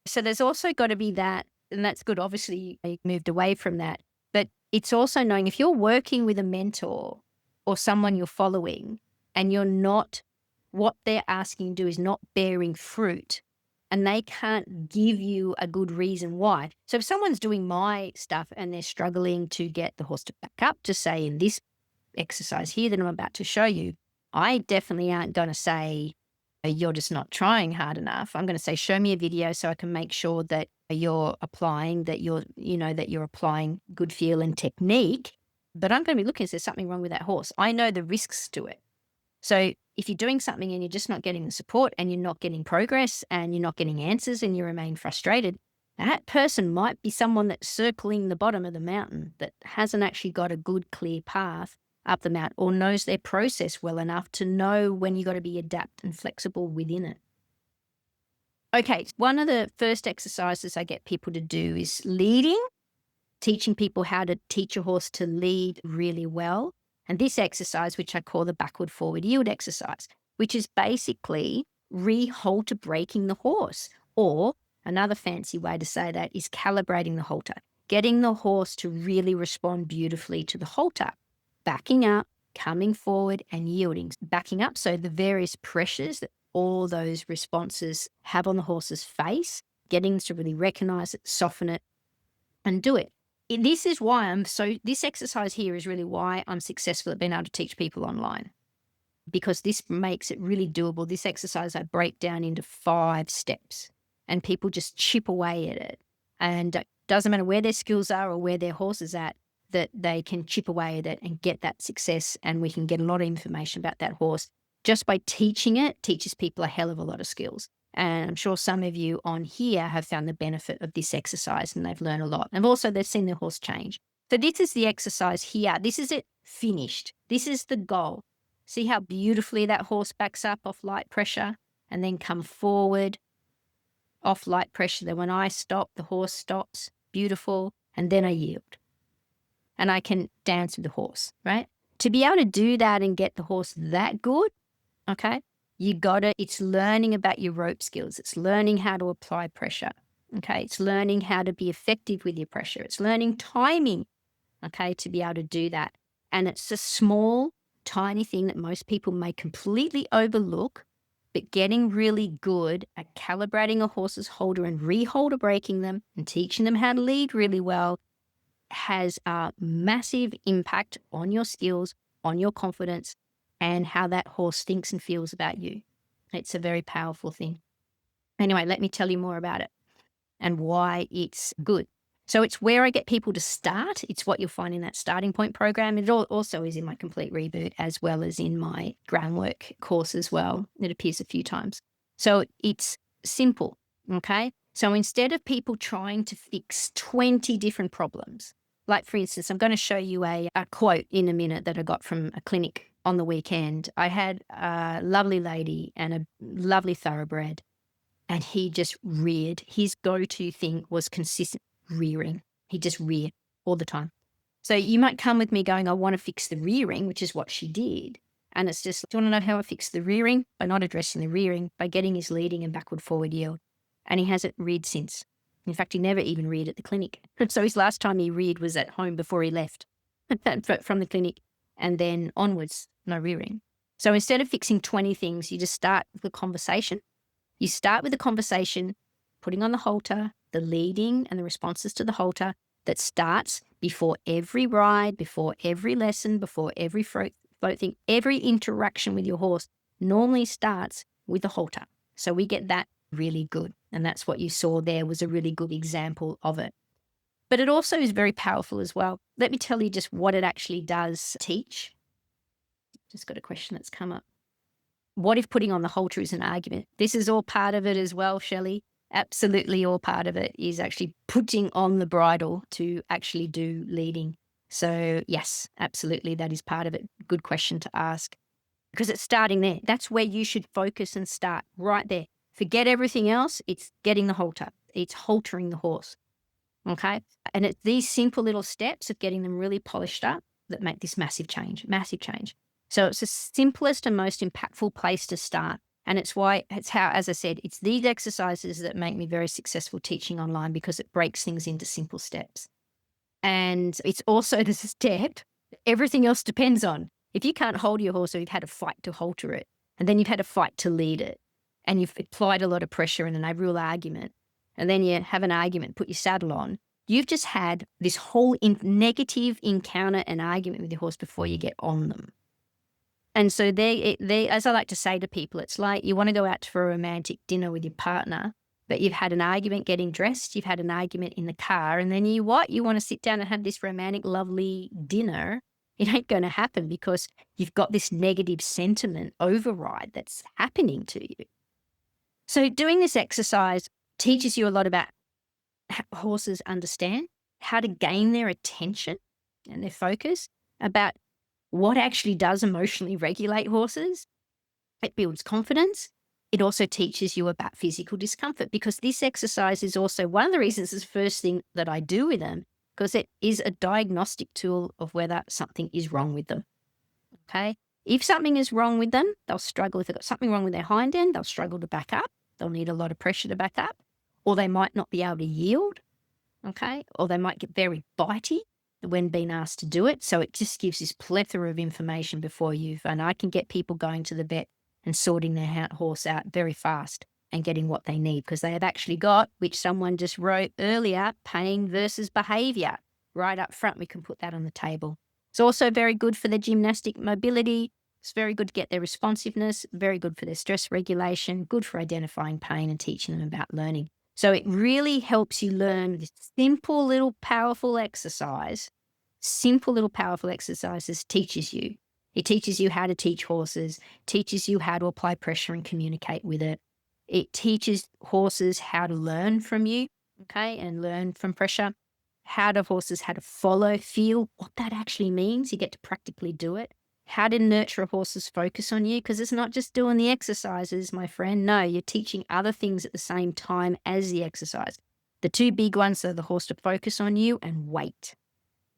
So there's also got to be that, and that's good. Obviously, you moved away from that. But it's also knowing if you're working with a mentor or someone you're following and you're not, what they're asking you to do is not bearing fruit, and they can't give you a good reason why. So if someone's doing my stuff and they're struggling to get the horse to back up, to say in this exercise here that I'm about to show you, I definitely aren't going to say, you're just not trying hard enough. I'm going to say, show me a video so I can make sure that you're applying, that you're applying good feel and technique. But I'm going to be looking, is there something wrong with that horse? I know the risks to it. So if you're doing something and you're just not getting the support and you're not getting progress and you're not getting answers and you remain frustrated, that person might be someone that's circling the bottom of the mountain, that hasn't actually got a good, clear path up the mountain, or knows their process well enough to know when you got to be adapt and flexible within it. Okay, one of the first exercises I get people to do is leading, teaching people how to teach a horse to lead really well. And this exercise, which I call the backward forward yield exercise, which is basically re-halter braking the horse. Or another fancy way to say that is calibrating the halter, getting the horse to really respond beautifully to the halter, backing up, coming forward and yielding, backing up. So the various pressures that all those responses have on the horse's face, getting to really recognize it, soften it, and do it. This is why this exercise here is really why I'm successful at being able to teach people online, because this makes it really doable. This exercise I break down into 5 steps, and people just chip away at it. And it doesn't matter where their skills are or where their horse is at, that they can chip away at it and get that success. And we can get a lot of information about that horse just by teaching it. Teaches people a hell of a lot of skills. And I'm sure some of you on here have found the benefit of this exercise and they've learned a lot. And also they've seen their horse change. So this is the exercise here. This is it finished. This is the goal. See how beautifully that horse backs up off light pressure and then come forward off light pressure. Then when I stop, the horse stops. Beautiful. And then I yield. And I can dance with the horse, right? To be able to do that and get the horse that good, okay, it's learning about your rope skills. It's learning how to apply pressure, okay? It's learning how to be effective with your pressure. It's learning timing, okay, to be able to do that. And it's a small, tiny thing that most people may completely overlook, but getting really good at calibrating a horse's holder and reholder breaking them and teaching them how to lead really well has a massive impact on your skills, on your confidence, and how that horse thinks and feels about you. It's a very powerful thing. Anyway, let me tell you more about it and why it's good. So it's where I get people to start. It's what you'll find in that starting point program. It also is in my complete reboot as well as in my groundwork course as well. It appears a few times. So it's simple, okay? So instead of people trying to fix 20 different problems, like for instance, I'm going to show you a quote in a minute that I got from a clinic on the weekend. I had a lovely lady and a lovely thoroughbred, and he just reared. His go-to thing was consistent rearing. He just reared all the time. So you might come with me going, I want to fix the rearing, which is what she did. And it's just, do you want to know how I fix the rearing? By not addressing the rearing, by getting his leading and backward forward yield. And he hasn't reared since. In fact, he never even reared at the clinic. So his last time he reared was at home before he left from the clinic. And then onwards, no rearing. So instead of fixing 20 things, you just start with a conversation. You start with a conversation, putting on the halter, the leading and the responses to the halter that starts before every ride, before every lesson, before every float thing. Every interaction with your horse normally starts with the halter. So we get that really good. And that's what you saw there was a really good example of it. But it also is very powerful as well. Let me tell you just what it actually does teach. Just got a question that's come up. What if putting on the halter is an argument? This is all part of it as well, Shelley. Absolutely all part of it is actually putting on the bridle to actually do leading. So yes, absolutely, that is part of it. Good question to ask. Because it's starting there. That's where you should focus and start, right there. Forget everything else. It's getting the halter. It's haltering the horse. Okay? And it's these simple little steps of getting them really polished up that make this massive change. So it's the simplest and most impactful place to start. And it's how, as I said, it's these exercises that make me very successful teaching online because it breaks things into simple steps. And it's also the step everything else depends on. If you can't hold your horse or you've had a fight to halter it, and then you've had a fight to lead it, and you've applied a lot of pressure in a real argument, and then you have an argument, put your saddle on, you've just had this whole negative encounter and argument with your horse before you get on them. And so they, as I like to say to people, it's like you want to go out for a romantic dinner with your partner, but you've had an argument getting dressed, you've had an argument in the car, and then you want to sit down and have this romantic, lovely dinner. It ain't going to happen because you've got this negative sentiment override that's happening to you. So doing this exercise teaches you a lot about how horses understand, how to gain their attention and their focus, about what actually does emotionally regulate horses. It builds confidence. It also teaches you about physical discomfort because this exercise is also one of the reasons it's the first thing that I do with them, because it is a diagnostic tool of whether something is wrong with them. Okay? If something is wrong with them, they'll struggle. If they've got something wrong with their hind end, they'll struggle to back up. They'll need a lot of pressure to back up, or they might not be able to yield. Okay? Or they might get very bitey. when being asked to do it. So it just gives this plethora of information before and I can get people going to the vet and sorting their horse out very fast and getting what they need because they have actually got, which someone just wrote earlier, pain versus behavior right up front. We can put that on the table. It's also very good for their gymnastic mobility. It's very good to get their responsiveness, very good for their stress regulation, good for identifying pain and teaching them about learning. So it really helps you learn this simple little powerful exercise. Simple little powerful exercises teaches you. It teaches you how to teach horses, teaches you how to apply pressure and communicate with it. It teaches horses how to learn from you, okay, and learn from pressure. How to follow, feel what that actually means. You get to practically do it. How to nurture a horse's focus on you, because it's not just doing the exercises, my friend. No, you're teaching other things at the same time as the exercise. The two big ones are the horse to focus on you and wait.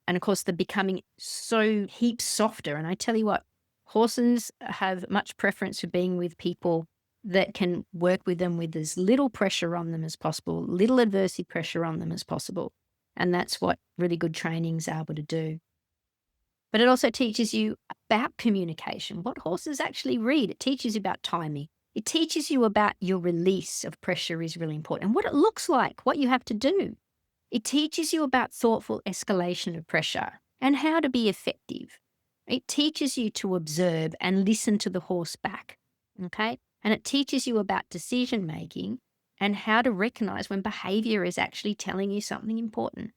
And of course, they're becoming so heaps softer. And I tell you what, horses have much preference for being with people that can work with them with as little pressure on them as possible, little adversity pressure on them as possible. And that's what really good training is able to do. But it also teaches you about communication, what horses actually read. It teaches you about timing. It teaches you about your release of pressure is really important and what it looks like, what you have to do. It teaches you about thoughtful escalation of pressure and how to be effective. It teaches you to observe and listen to the horse back, okay? And it teaches you about decision making and how to recognize when behavior is actually telling you something important,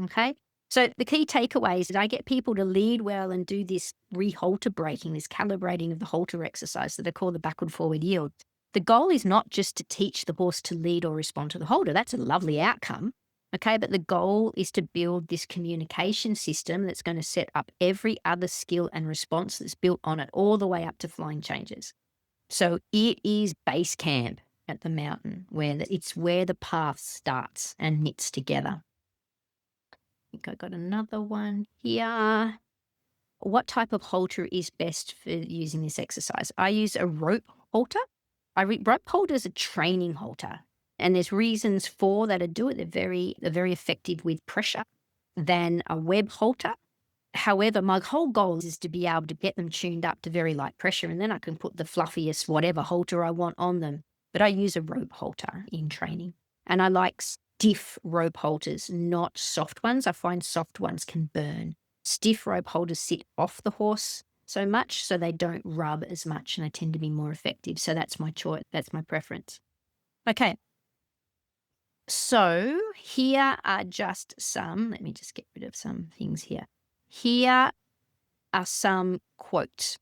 okay? So the key takeaway is that I get people to lead well and do this re-halter braking, this calibrating of the halter exercise that I call the backward-forward yield. The goal is not just to teach the horse to lead or respond to the halter. That's a lovely outcome, okay? But the goal is to build this communication system that's going to set up every other skill and response that's built on it all the way up to flying changes. So it is base camp at the mountain it's where the path starts and knits together. I think I got another one here. What type of halter is best for using this exercise? I use a rope halter. Rope halter is a training halter, and there's reasons for that to do it. They're very effective with pressure than a web halter. However, my whole goal is to be able to get them tuned up to very light pressure, and then I can put the fluffiest whatever halter I want on them. But I use a rope halter in training, and I like stiff rope halters, not soft ones. I find soft ones can burn. Stiff rope halters sit off the horse so much, so they don't rub as much, and they tend to be more effective. So that's my choice. That's my preference. Okay. So here are just some, let me just get rid of some things here. Here are some quotes.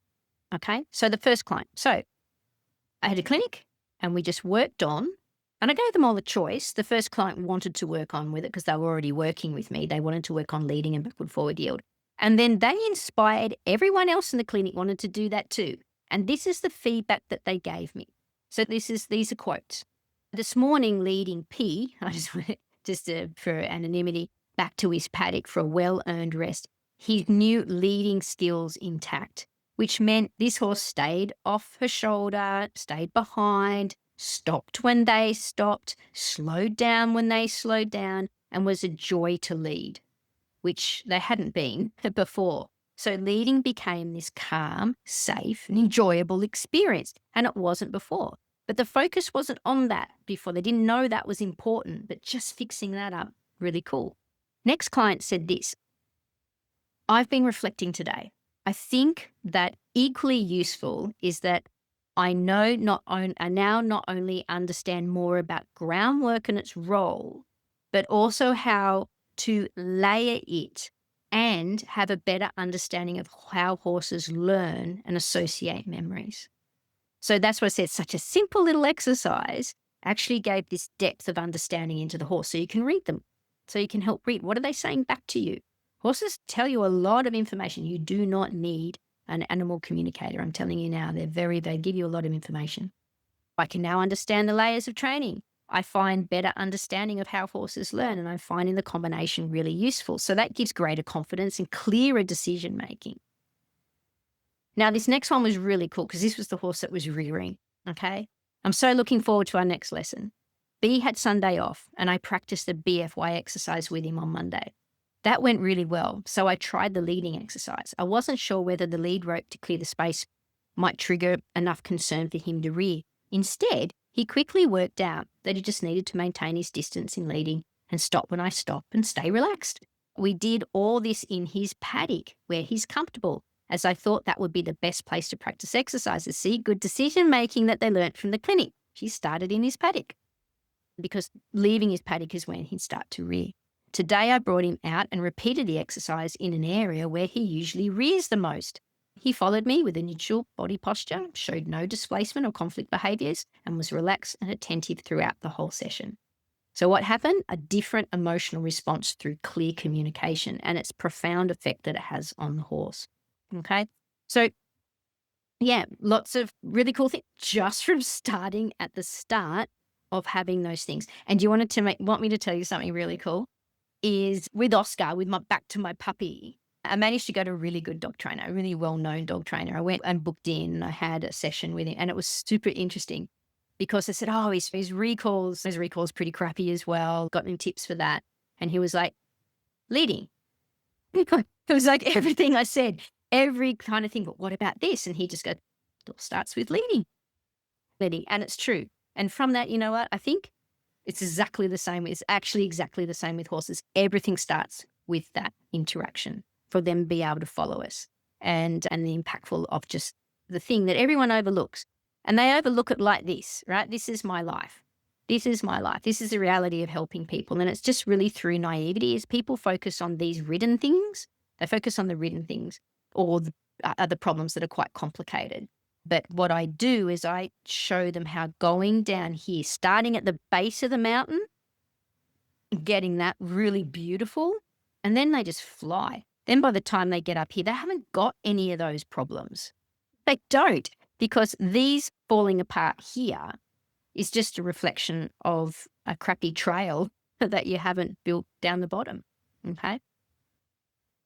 Okay. So the first client. So I had a clinic and we just worked on, and I gave them all a choice. The first client wanted to work on with it because they were already working with me. They wanted to work on leading and backward forward yield. And then they inspired everyone else in the clinic wanted to do that too. And this is the feedback that they gave me. So these are quotes. This morning, leading P, I just for anonymity, back to his paddock for a well-earned rest. His new leading skills intact, which meant this horse stayed off her shoulder, stayed behind, stopped when they stopped, slowed down when they slowed down, and was a joy to lead, which they hadn't been before. So leading became this calm, safe, and enjoyable experience, and it wasn't before. But the focus wasn't on that before. They didn't know that was important, but just fixing that up, really cool. Next client said this: I've been reflecting today. I think that equally useful is that I now not only understand more about groundwork and its role, but also how to layer it and have a better understanding of how horses learn and associate memories. So that's what I said, such a simple little exercise actually gave this depth of understanding into the horse. So you can read them. So you can help read. What are they saying back to you? Horses tell you a lot of information. You do not need an animal communicator. I'm telling you now, they give you a lot of information. I can now understand the layers of training. I find better understanding of how horses learn, and I'm finding the combination really useful. So that gives greater confidence and clearer decision making. Now, this next one was really cool because this was the horse that was rearing, okay? I'm so looking forward to our next lesson. B had Sunday off, and I practiced the BFY exercise with him on Monday. That went really well. So I tried the leading exercise. I wasn't sure whether the lead rope to clear the space might trigger enough concern for him to rear. Instead, he quickly worked out that he just needed to maintain his distance in leading and stop when I stop and stay relaxed. We did all this in his paddock where he's comfortable, as I thought that would be the best place to practice exercises. See, good decision making that they learnt from the clinic. He started in his paddock because leaving his paddock is when he'd start to rear. Today, I brought him out and repeated the exercise in an area where he usually rears the most. He followed me with a neutral body posture, showed no displacement or conflict behaviors, and was relaxed and attentive throughout the whole session. So what happened? A different emotional response through clear communication and its profound effect that it has on the horse. Okay? So yeah, lots of really cool things just from starting at the start of having those things. And you wanted to want me to tell you something really cool? Is with Oscar, with my back to my puppy, I managed to go to a really good dog trainer, a really well-known dog trainer. I went and booked in. I had a session with him, and it was super interesting because I said, "Oh, his recall's pretty crappy as well." Got him tips for that, and he was like, "Leading." It was like everything I said, every kind of thing. But what about this? And he just goes, "It all starts with leading, leading," and it's true. And from that, you know what? I think it's exactly the same. It's actually exactly the same with horses. Everything starts with that interaction for them to be able to follow us and the impactful of just the thing that everyone overlooks. And they overlook it like this, right? This is my life. This is my life. This is the reality of helping people. And it's just really through naivety is people focus on these written things. They focus on the written things or the other problems that are quite complicated. But what I do is I show them how going down here, starting at the base of the mountain, getting that really beautiful, and then they just fly. Then by the time they get up here, they haven't got any of those problems. They don't, because these falling apart here is just a reflection of a crappy trail that you haven't built down the bottom. Okay?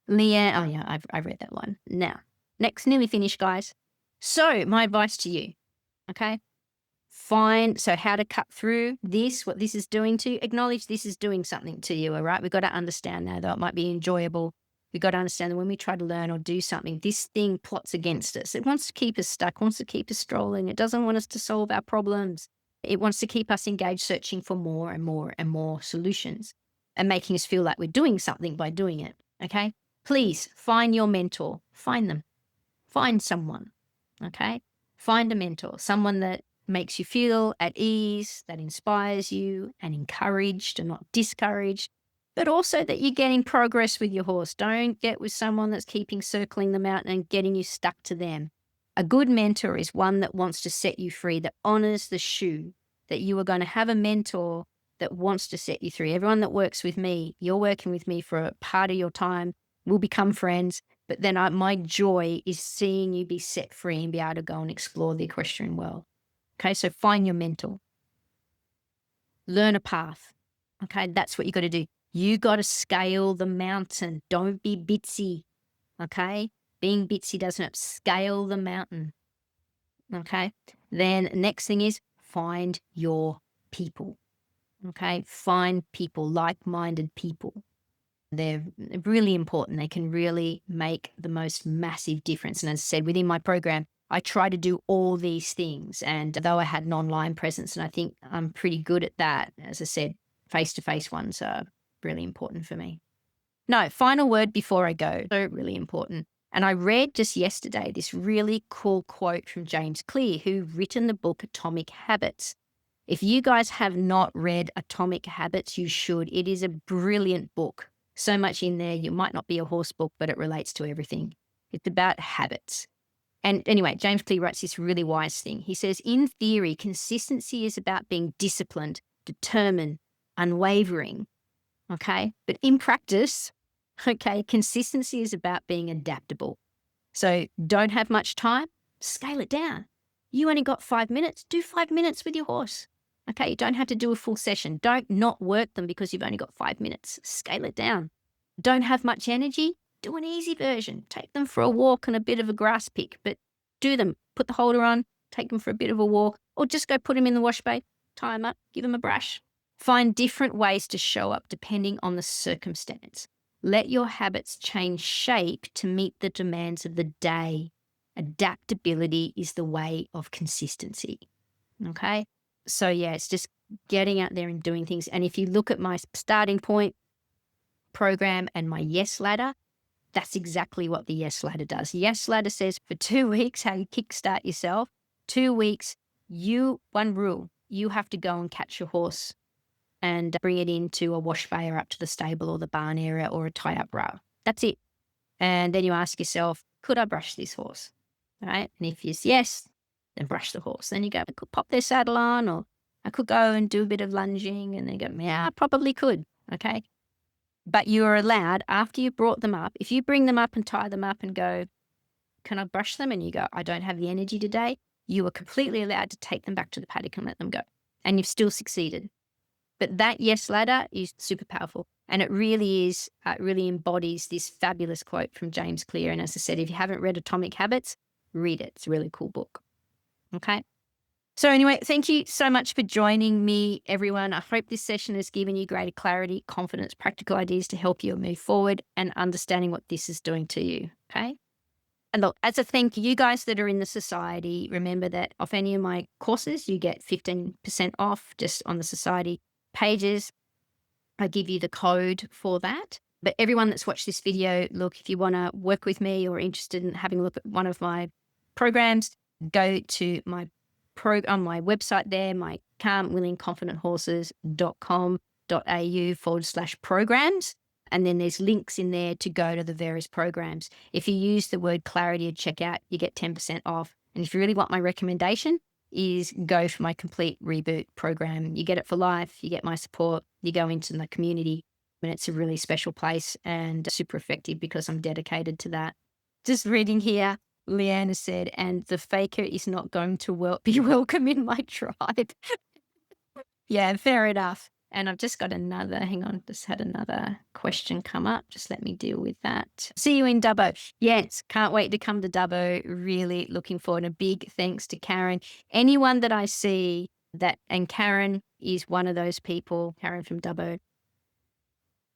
Leanne, oh yeah, I've read that one. Now, next, nearly finished, guys. So my advice to you, okay? So how to cut through this, what this is doing to you, acknowledge this is doing something to you, all right? We've got to understand now, though it might be enjoyable. We've got to understand that when we try to learn or do something, this thing plots against us. It wants to keep us stuck, wants to keep us strolling. It doesn't want us to solve our problems. It wants to keep us engaged, searching for more and more and more solutions and making us feel like we're doing something by doing it, okay? Please find your mentor. Find them. Find someone, okay? Find a mentor, someone that makes you feel at ease, that inspires you and encouraged and not discouraged, but also that you're getting progress with your horse. Don't get with someone that's keeping circling the mountain and getting you stuck to them. A good mentor is one that wants to set you free, that honors the shoe, that you are going to have a mentor that wants to set you free. Everyone that works with me, you're working with me for a part of your time, we'll become friends, but then my joy is seeing you be set free and be able to go and explore the equestrian world. Okay, so find your mentor. Learn a path. Okay, that's what you got to do. You got to scale the mountain. Don't be bitsy. Okay, being bitsy doesn't help. Scale the mountain. Okay, then next thing is find your people. Okay, find people, like-minded people. They're really important. They can really make the most massive difference. And as I said, within my program, I try to do all these things. And though I had an online presence, and I think I'm pretty good at that, as I said, face-to-face ones are really important for me. No, final word before I go. So really important. And I read just yesterday this really cool quote from James Clear, who written the book Atomic Habits. If you guys have not read Atomic Habits, you should. It is a brilliant book. So much in there. You might not be a horse book, but it relates to everything. It's about habits. And anyway, James Clear writes this really wise thing. He says, in theory, consistency is about being disciplined, determined, unwavering. Okay. But in practice, okay, consistency is about being adaptable. So don't have much time, scale it down. You only got 5 minutes, do 5 minutes with your horse. Okay, you don't have to do a full session. Don't not work them because you've only got 5 minutes. Scale it down. Don't have much energy? Do an easy version. Take them for a walk and a bit of a grass pick, but do them. Put the holder on, take them for a bit of a walk, or just go put them in the wash bay, tie them up, give them a brush. Find different ways to show up depending on the circumstance. Let your habits change shape to meet the demands of the day. Adaptability is the way of consistency. Okay. So, yeah, it's just getting out there and doing things. And if you look at my starting point program and my yes ladder, that's exactly what the yes ladder does. Yes ladder says for 2 weeks, how you kickstart yourself. 2 weeks, one rule, you have to go and catch your horse and bring it into a wash bay or up to the stable or the barn area or a tie up row. That's it. And then you ask yourself, could I brush this horse? All right. And if it's yes, then brush the horse. Then you go, I could pop their saddle on, or I could go and do a bit of lunging. And then go, yeah, I probably could. Okay. But you are allowed, after you brought them up, if you bring them up and tie them up and go, can I brush them? And you go, I don't have the energy today. You are completely allowed to take them back to the paddock and let them go. And you've still succeeded. But that yes ladder is super powerful. And it really is, it really embodies this fabulous quote from James Clear. And as I said, if you haven't read Atomic Habits, read it. It's a really cool book. Okay. So anyway, thank you so much for joining me, everyone. I hope this session has given you greater clarity, confidence, practical ideas to help you move forward and understanding what this is doing to you. Okay. And look, as a thank you guys that are in the society, remember that off any of my courses, you get 15% off just on the society pages. I give you the code for that. But everyone that's watched this video, look, if you want to work with me or interested in having a look at one of my programs, go to my on my website there, my calmwillingconfidenthorses.com.au/programs. And then there's links in there to go to the various programs. If you use the word clarity at checkout, you get 10% off. And if you really want my recommendation, is go for my complete reboot program. You get it for life. You get my support. You go into the community, and it's a really special place and super effective because I'm dedicated to that. Just reading here, Leanna said, and the faker is not going to be welcome in my tribe. Yeah, fair enough. And I've just got another, hang on, just had another question come up. Just let me deal with that. See you in Dubbo. Yes, can't wait to come to Dubbo. Really looking forward. A big thanks to Karen. Anyone that I see that, and Karen is one of those people, Karen from Dubbo.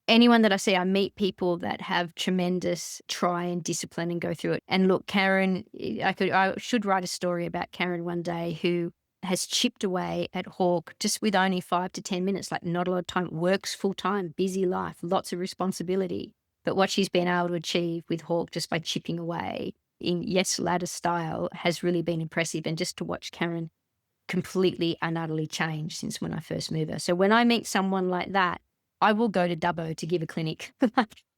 Anyone that I see, I meet people that have tremendous try and discipline and go through it. And look, Karen, I should write a story about Karen one day, who has chipped away at Hawk just with only 5 to 10 minutes, like not a lot of time, works full time, busy life, lots of responsibility. But what she's been able to achieve with Hawk just by chipping away in yes ladder style has really been impressive. And just to watch Karen completely and utterly change since when I first moved her. So when I meet someone like that, I will go to Dubbo to give a clinic.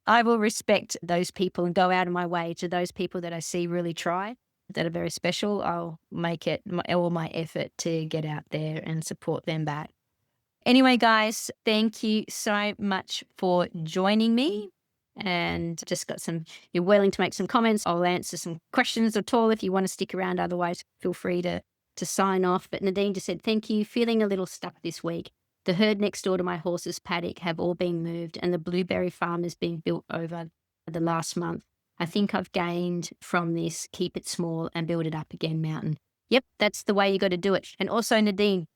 I will respect those people and go out of my way to those people that I see really try, that are very special. I'll make it all my effort to get out there and support them back. Anyway, guys, thank you so much for joining me. And just got you're willing to make some comments. I'll answer some questions at all if you want to stick around. Otherwise, feel free to sign off. But Nadine just said, thank you. Feeling a little stuck this week. The herd next door to my horse's paddock have all been moved, and the blueberry farm has been built over the last month. I think I've gained from this, keep it small and build it up again, mountain. Yep, that's the way you got to do it. And also, Nadine,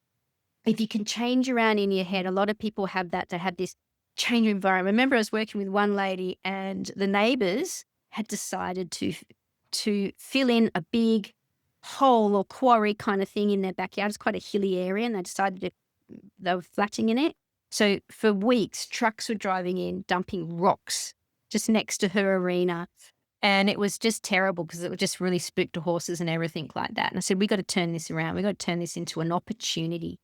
if you can change around in your head, a lot of people have that. They have this change of environment. Remember, I was working with one lady, and the neighbours had decided to fill in a big hole or quarry kind of thing in their backyard. It's quite a hilly area, and they were flatting in it. So for weeks, trucks were driving in, dumping rocks just next to her arena. And it was just terrible because it would just really spook the horses and everything like that. And I said, we got to turn this around. We got to turn this into an opportunity.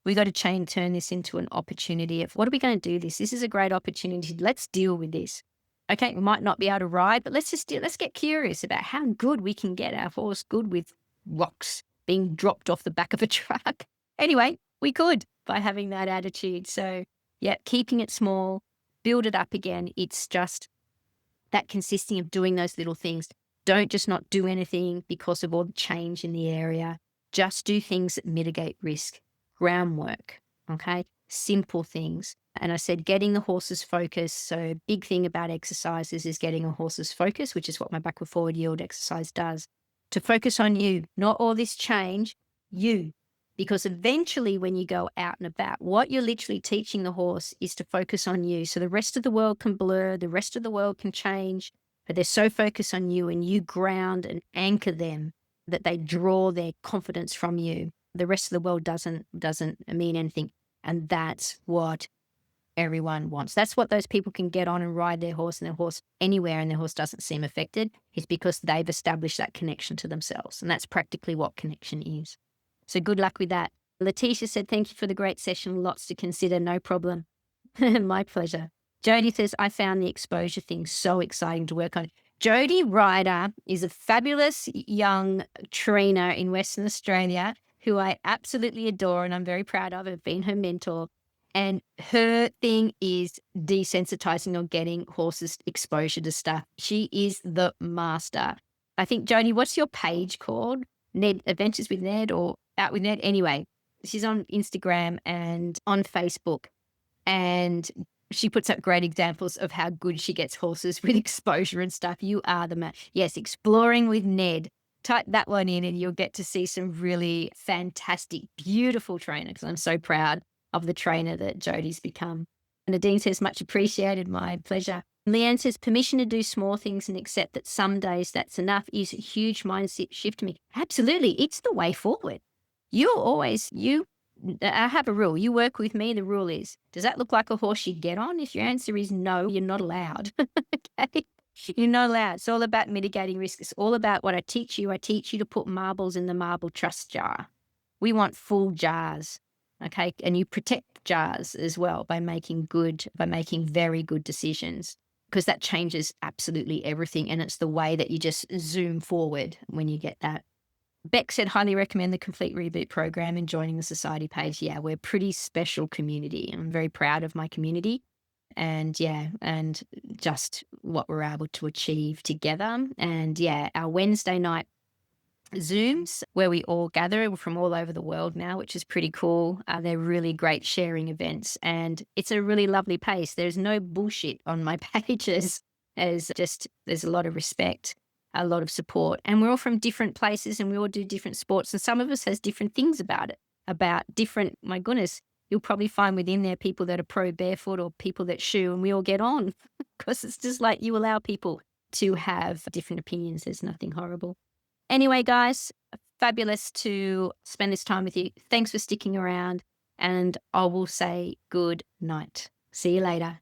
We got to turn this into an opportunity of what are we going to do this? This is a great opportunity. Let's deal with this. Okay, we might not be able to ride, but let's get curious about how good we can get our horse good with rocks being dropped off the back of a truck. Anyway, we could by having that attitude. So yeah, keeping it small, build it up again. It's just that consisting of doing those little things. Don't just not do anything because of all the change in the area. Just do things that mitigate risk. Groundwork, okay? Simple things. And I said getting the horse's focus. So big thing about exercises is getting a horse's focus, which is what my backward forward yield exercise does. To focus on you, not all this change, you. Because eventually, when you go out and about, what you're literally teaching the horse is to focus on you. So the rest of the world can blur, the rest of the world can change, but they're so focused on you, and you ground and anchor them that they draw their confidence from you. The rest of the world doesn't mean anything. And that's what everyone wants. That's what those people can get on and ride their horse, and their horse anywhere, and their horse doesn't seem affected, is because they've established that connection to themselves. And that's practically what connection is. So good luck with that. Letitia said, thank you for the great session. Lots to consider. No problem. My pleasure. Jody says, I found the exposure thing so exciting to work on. Jody Ryder is a fabulous young trainer in Western Australia who I absolutely adore and I'm very proud of. I've been her mentor. And her thing is desensitizing or getting horses exposure to stuff. She is the master. I think, Jody, what's your page called? Ned Adventures with Ned or Out with Ned? Anyway, she's on Instagram and on Facebook. And she puts up great examples of how good she gets horses with exposure and stuff. You are the man. Yes, Exploring with Ned. Type that one in and you'll get to see some really fantastic, beautiful trainers. I'm so proud of the trainer that Jody's become. And Nadine says, much appreciated. My pleasure. Leanne says, permission to do small things and accept that some days that's enough is a huge mindset shift to me. Absolutely. It's the way forward. I have a rule. You work with me. The rule is, does that look like a horse you get on? If your answer is no, you're not allowed. Okay. You're not allowed. It's all about mitigating risk. It's all about what I teach you. I teach you to put marbles in the marble trust jar. We want full jars. Okay. And you protect jars as well by making very good decisions, because that changes absolutely everything. And it's the way that you just zoom forward when you get that. Beck said, highly recommend the Complete Reboot program and joining the society page. Yeah, we're a pretty special community. I'm very proud of my community and just what we're able to achieve together. And our Wednesday night Zooms where we all gather from all over the world now, which is pretty cool. They're really great sharing events and it's a really lovely pace. There's no bullshit on my pages. There's a lot of respect, a lot of support, and we're all from different places and we all do different sports. And some of us has different things about different, my goodness, you'll probably find within there people that are pro barefoot or people that shoe, and we all get on because it's just like you allow people to have different opinions. There's nothing horrible. Anyway, guys, fabulous to spend this time with you. Thanks for sticking around, and I will say good night. See you later.